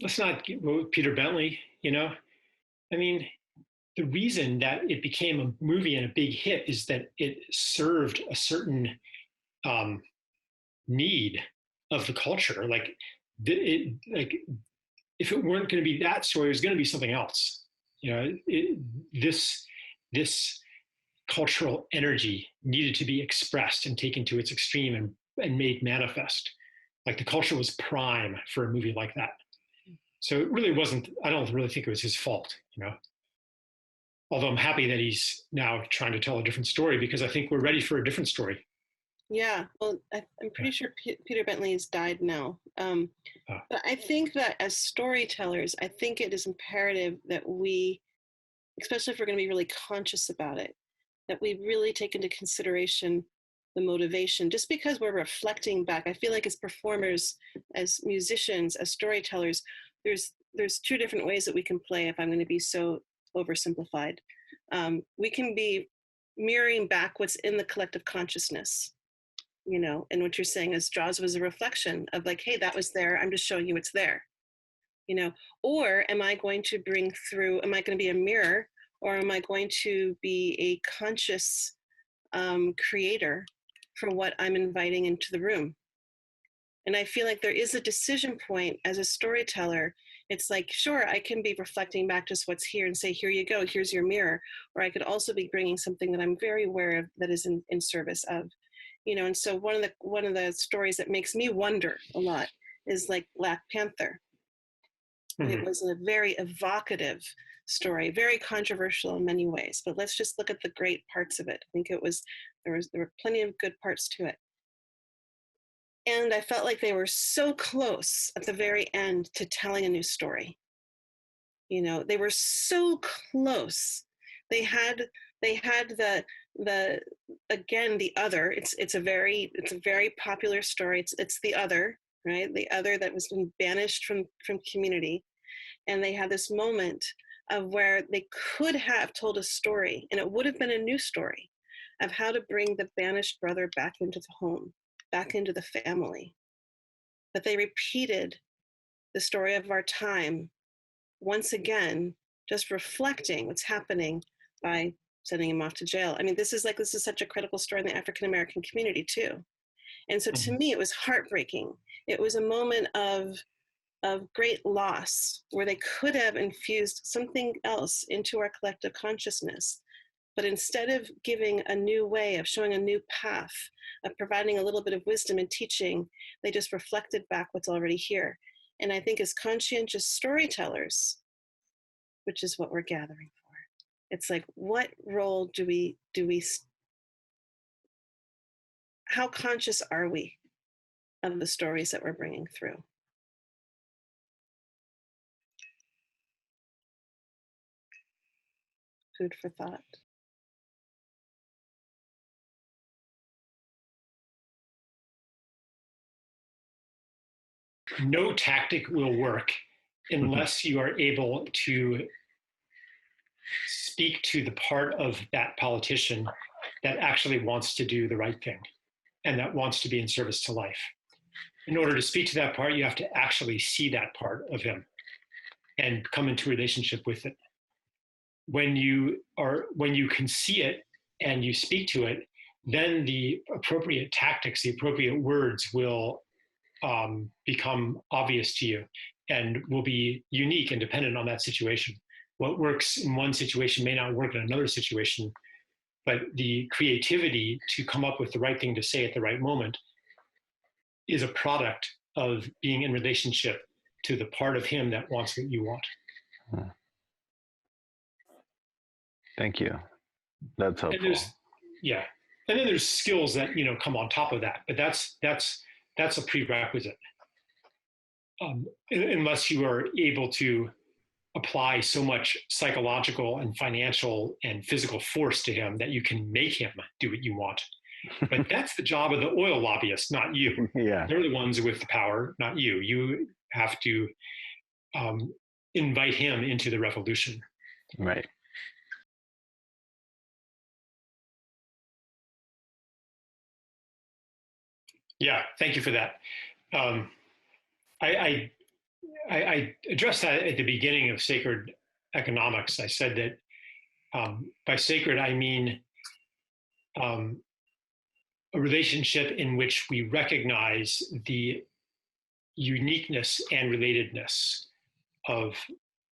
let's not get Peter Bentley, I mean, the reason that it became a movie and a big hit is that it served a certain need of the culture. Like if it weren't going to be that story, it was going to be something else. This cultural energy needed to be expressed and taken to its extreme and made manifest. Like the culture was prime for a movie like that. So it really wasn't, I don't really think it was his fault, although I'm happy that he's now trying to tell a different story, because I think we're ready for a different story. Yeah, well, I'm pretty sure Peter Bentley has died now. But I think that as storytellers, I think it is imperative that we, especially if we're going to be really conscious about it, that we really take into consideration the motivation. Just because we're reflecting back, I feel like as performers, as musicians, as storytellers, there's two different ways that we can play, if I'm going to be so oversimplified. We can be mirroring back what's in the collective consciousness, and what you're saying is Jaws was a reflection of like, hey, that was there, I'm just showing you it's there, or am I going to am I going to be a mirror, or am I going to be a conscious creator for what I'm inviting into the room? And I feel like there is a decision point as a storyteller. It's like, sure, I can be reflecting back just what's here and say, here you go, here's your mirror. Or I could also be bringing something that I'm very aware of that is in service of, and so one of the stories that makes me wonder a lot is like Black Panther. Mm-hmm. It was a very evocative story, very controversial in many ways, but let's just look at the great parts of it. I think there were plenty of good parts to it. And I felt like they were so close at the very end to telling a new story. They were so close. They had the again, the other. It's a very popular story. It's the other, right? The other that was been banished from community. And they had this moment of where they could have told a story, and it would have been a new story of how to bring the banished brother back into the home. back into the family. But they repeated the story of our time once again, just reflecting what's happening by sending him off to jail. I mean, this is such a critical story in the African American community too. And so to me, it was heartbreaking. It was a moment of great loss where they could have infused something else into our collective consciousness. But instead of giving a new way, of showing a new path, of providing a little bit of wisdom and teaching, they just reflected back what's already here. And I think as conscientious storytellers, which is what we're gathering for, it's like, what role do we, how conscious are we of the stories that we're bringing through? Food for thought. No tactic will work unless you are able to speak to the part of that politician that actually wants to do the right thing and that wants to be in service to life. In order to speak to that part, you have to actually see that part of him and come into a relationship with it. When you can see it and you speak to it, then the appropriate tactics, the appropriate words will become obvious to you and will be unique and dependent on that situation. What works in one situation may not work in another situation, but the creativity to come up with the right thing to say at the right moment is a product of being in relationship to the part of him that wants what you want. Thank you. That's helpful. And then there's skills that come on top of that, but that's a prerequisite. Unless you are able to apply so much psychological and financial and physical force to him that you can make him do what you want. But that's the job of the oil lobbyists, not you. Yeah. They're the ones with the power, not you. You have to invite him into the revolution. Right. Yeah, thank you for that. I addressed that at the beginning of Sacred Economics. I said that by sacred, I mean a relationship in which we recognize the uniqueness and relatedness of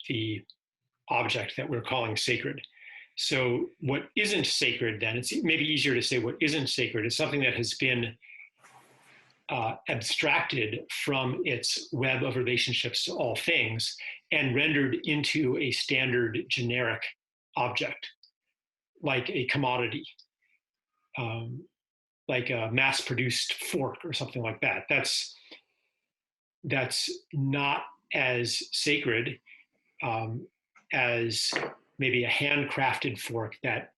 the object that we're calling sacred. So what isn't sacred then, it's maybe easier to say what isn't sacred, is something that has been abstracted from its web of relationships to all things and rendered into a standard generic object, like a commodity, like a mass-produced fork or something like that. That's not as sacred as maybe a handcrafted fork that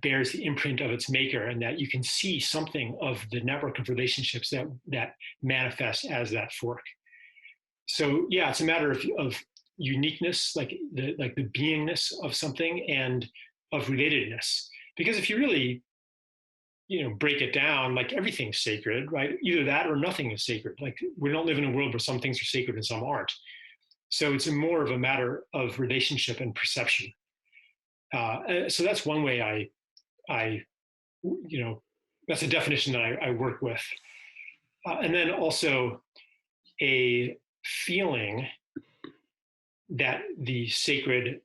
bears the imprint of its maker, and that you can see something of the network of relationships that manifest as that fork. So yeah, it's a matter of uniqueness, like the beingness of something, and of relatedness. Because if you really, break it down, like everything's sacred, right? Either that or nothing is sacred. Like we don't live in a world where some things are sacred and some aren't. So it's more of a matter of relationship and perception. So that's one way that's a definition that I work with. And then also a feeling that the sacred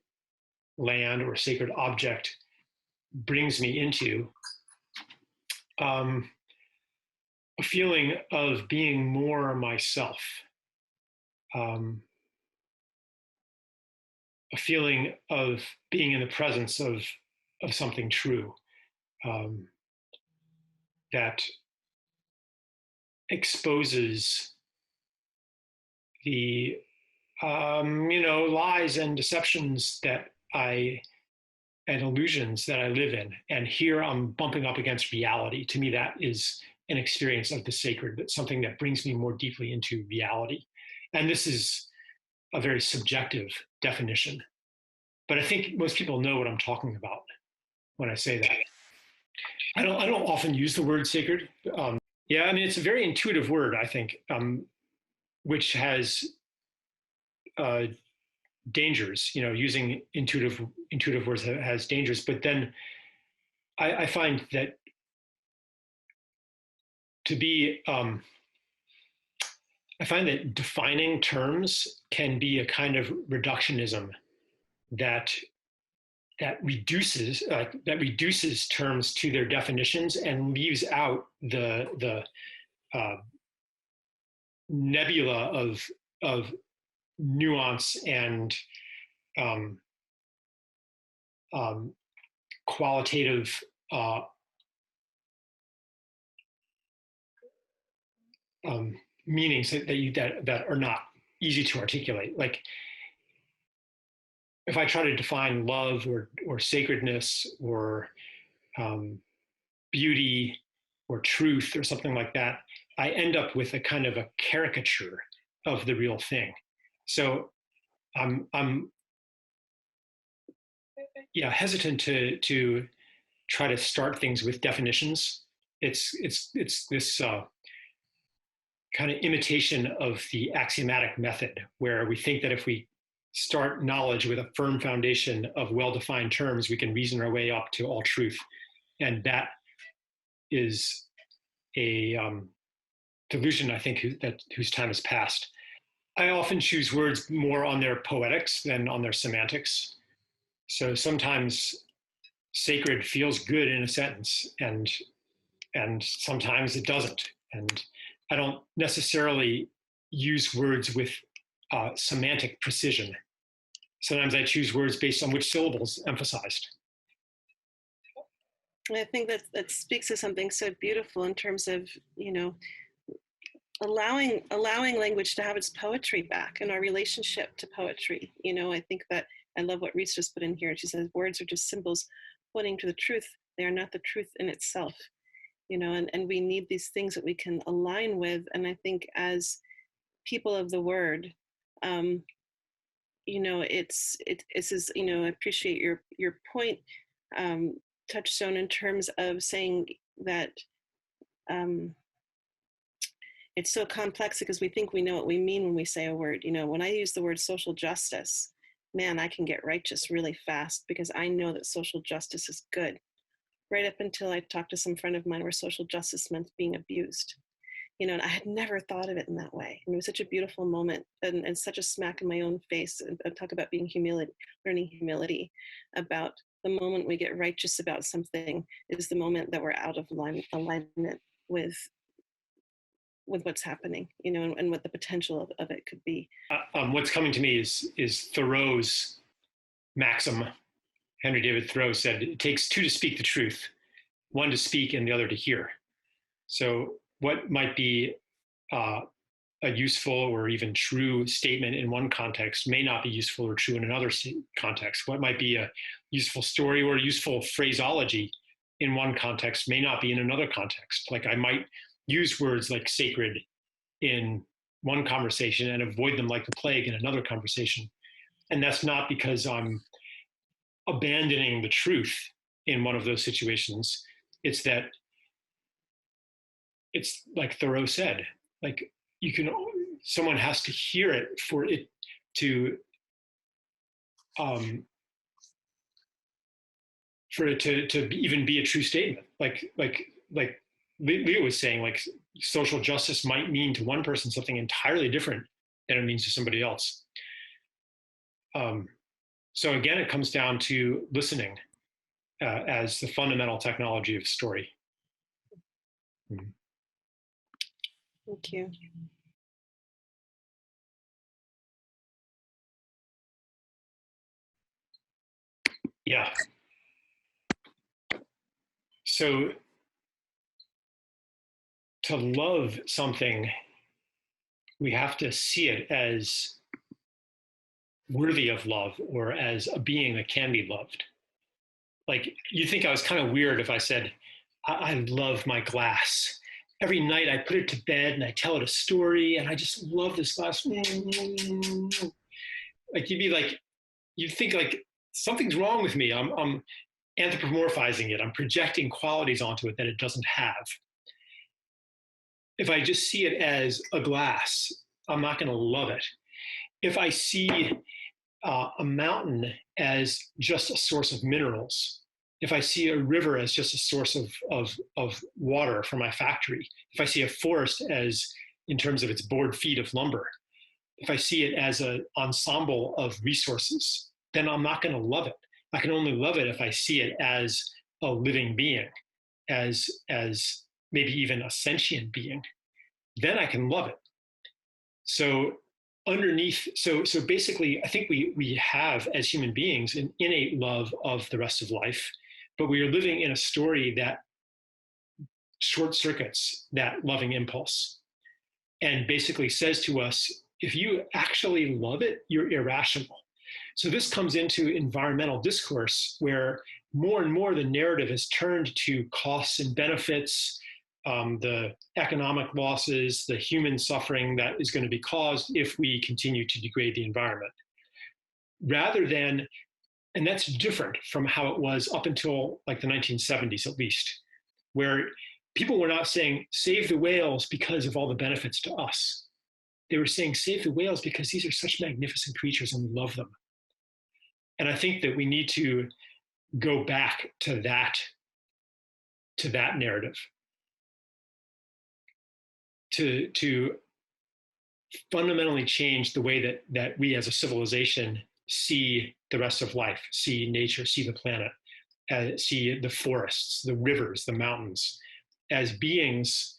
land or sacred object brings me into, a feeling of being more myself, a feeling of being in the presence of something true, that exposes the lies and deceptions and illusions that I live in. And here I'm bumping up against reality. To me, that is an experience of the sacred, but something that brings me more deeply into reality. And this is a very subjective definition, but I think most people know what I'm talking about when I say that. I don't often use the word sacred. Yeah, I mean, it's a very intuitive word, I think, which has uh, dangers. You know, using intuitive words has dangers. But then I find that to be, I find that defining terms can be a kind of reductionism that reduces terms to their definitions and leaves out the uh, nebula of nuance and um, um, qualitative meanings that are not easy to articulate. Like if I try to define love or sacredness or beauty or truth or something like that, I end up with a kind of a caricature of the real thing. So I'm hesitant to try to start things with definitions. It's this kind of imitation of the axiomatic method, where we think that if we start knowledge with a firm foundation of well-defined terms, we can reason our way up to all truth, and that is a delusion, I think, whose time has passed. I often choose words more on their poetics than on their semantics. So sometimes sacred feels good in a sentence, and sometimes it doesn't. And I don't necessarily use words with semantic precision. Sometimes I choose words based on which syllables emphasized. I think that speaks to something so beautiful in terms of, you know, allowing language to have its poetry back and our relationship to poetry. You know, I think that I love what Reese just put in here. She says words are just symbols pointing to the truth. They are not the truth in itself. You know, and we need these things that we can align with. And I think as people of the word, you know, it's you know, I appreciate your point, Touchstone, in terms of saying that it's so complex because we think we know what we mean when we say a word. You know, when I use the word social justice, man, I can get righteous really fast because I know that social justice is good. Right up until I talked to some friend of mine where social justice meant being abused. You know, and I had never thought of it in that way. And it was such a beautiful moment and such a smack in my own face. And talk about being learning humility, about the moment we get righteous about something is the moment that we're out of alignment with what's happening, you know, and what the potential of it could be. What's coming to me is Thoreau's maxim. Henry David Thoreau said, "It takes two to speak the truth, one to speak and the other to hear." So what might be a useful or even true statement in one context may not be useful or true in another context. What might be a useful story or a useful phraseology in one context may not be in another context. Like I might use words like sacred in one conversation and avoid them like the plague in another conversation. And that's not because I'm abandoning the truth in one of those situations. It's that it's like Thoreau said, like someone has to hear it for it to even be a true statement. Like Leah was saying, like social justice might mean to one person something entirely different than it means to somebody else. So again, it comes down to listening as the fundamental technology of story. Mm-hmm. Thank you. Yeah. So to love something, we have to see it as worthy of love or as a being that can be loved. Like, you think I was kind of weird if I said, I love my glass. Every night I put it to bed and I tell it a story and I just love this glass. Like, you'd think like something's wrong with me. I'm anthropomorphizing it. I'm projecting qualities onto it that it doesn't have. if I just see it as a glass, I'm not going to love it. If I see a mountain as just a source of minerals, if I see a river as just a source of water for my factory, if I see a forest as in terms of its board feet of lumber, if I see it as an ensemble of resources, then I'm not going to love it. I can only love it if I see it as a living being, as maybe even a sentient being. Then I can love it. So underneath, so basically, I think we have as human beings an innate love of the rest of life, but we are living in a story that short circuits that loving impulse and basically says to us, if you actually love it, you're irrational. So this comes into environmental discourse where more and more the narrative has turned to costs and benefits, the economic losses, the human suffering that is going to be caused if we continue to degrade the environment. Rather than, and that's different from how it was up until like the 1970s at least, where people were not saying, save the whales because of all the benefits to us. They were saying, save the whales because these are such magnificent creatures and we love them. And I think that we need to go back to that narrative, to fundamentally change the way that we as a civilization see the rest of life, see nature, see the planet, see the forests, the rivers, the mountains, as beings,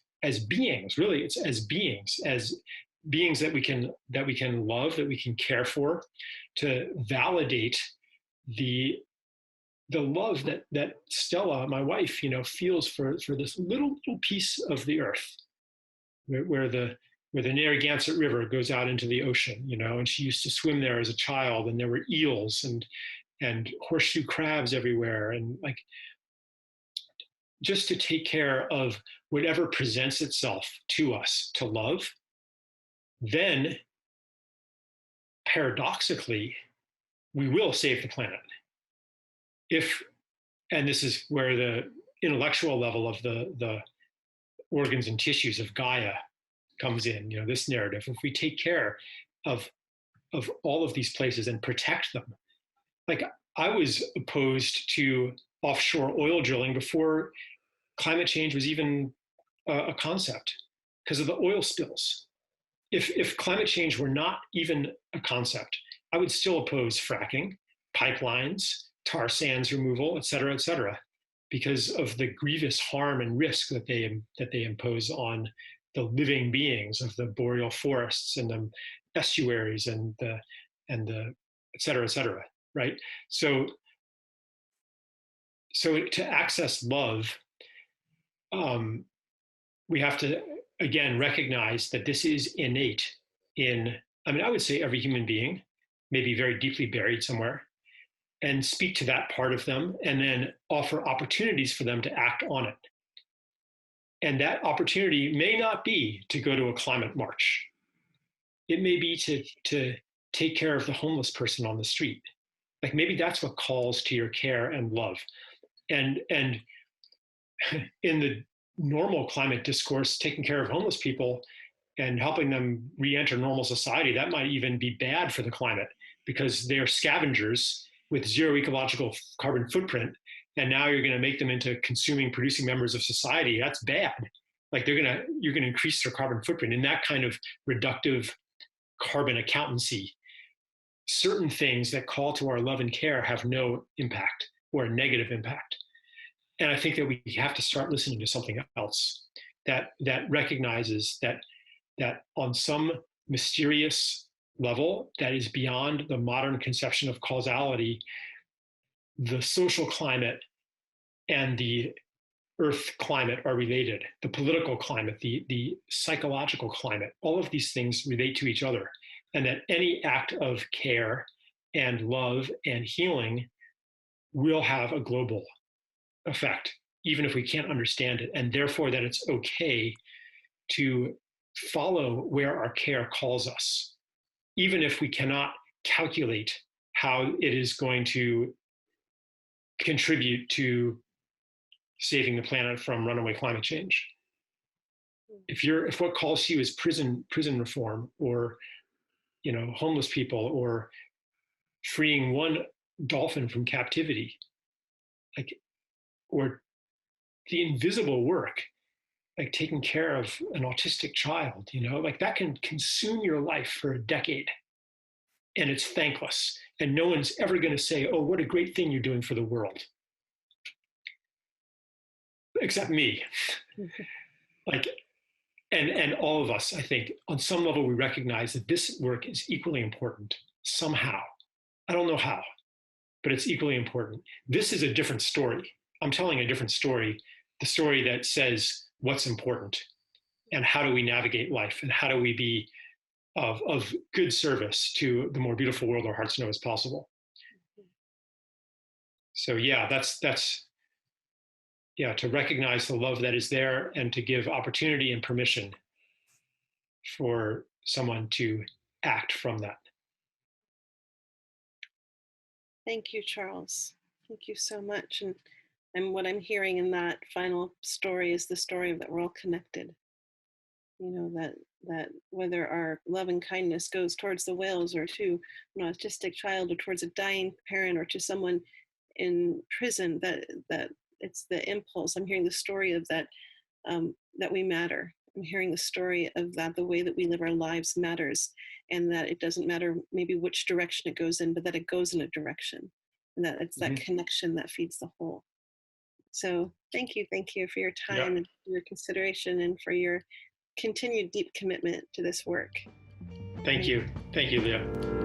really, it's as beings that we can love, that we can care for, to validate the love that Stella, my wife, feels for this little piece of the earth, where the Narragansett River goes out into the ocean, and she used to swim there as a child, and there were eels and horseshoe crabs everywhere, and like just to take care of whatever presents itself to us to love. Then paradoxically, we will save the planet. And this is where the intellectual level of the organs and tissues of Gaia comes in, this narrative. If we take care of all of these places and protect them, like I was opposed to offshore oil drilling before climate change was even a concept because of the oil spills. If climate change were not even a concept, I would still oppose fracking, pipelines, tar sands removal, et cetera, because of the grievous harm and risk that they impose on the living beings of the boreal forests and the estuaries and the et cetera, right? So to access love, we have to again recognize that this is innate in, I would say every human being, maybe very deeply buried somewhere, and speak to that part of them and then offer opportunities for them to act on it. And that opportunity may not be to go to a climate march. It may be to take care of the homeless person on the street. Like maybe that's what calls to your care and love. And in the normal climate discourse, taking care of homeless people and helping them re-enter normal society, that might even be bad for the climate because they're scavengers with zero ecological carbon footprint. And now you're going to make them into consuming, producing members of society. That's bad. Like you're going to increase their carbon footprint in that kind of reductive carbon accountancy. Certain things that call to our love and care have no impact or a negative impact. And I think that we have to start listening to something else that recognizes that on some mysterious level that is beyond the modern conception of causality, the social climate and the earth climate are related. The political climate, the psychological climate, all of these things relate to each other. And that any act of care and love and healing will have a global effect, even if we can't understand it. And therefore that it's okay to follow where our care calls us, even if we cannot calculate how it is going to contribute to saving the planet from runaway climate change. if what calls to you is prison reform, or homeless people, or freeing one dolphin from captivity, like, or the invisible work, like taking care of an autistic child, like that can consume your life for a decade, and it's thankless, and no one's ever going to say, oh, what a great thing you're doing for the world, except me. Like, and all of us, I think, on some level, we recognize that this work is equally important somehow. I don't know how, but it's equally important. This is a different story. I'm telling a different story, the story that says what's important and how do we navigate life and how do we be of good service to the more beautiful world our hearts know is possible. So yeah, that's to recognize the love that is there and to give opportunity and permission for someone to act from that. Thank you, Charles. Thank you so much. And what I'm hearing in that final story is the story of that we're all connected. That whether our love and kindness goes towards the whales or to an autistic child or towards a dying parent or to someone in prison, that it's the impulse. I'm hearing the story of that, that we matter. I'm hearing the story of that the way that we live our lives matters, and that it doesn't matter maybe which direction it goes in, but that it goes in a direction, and that it's that connection that feeds the whole. So thank you for your time and your consideration and for your continued deep commitment to this work. Thank you, Leah.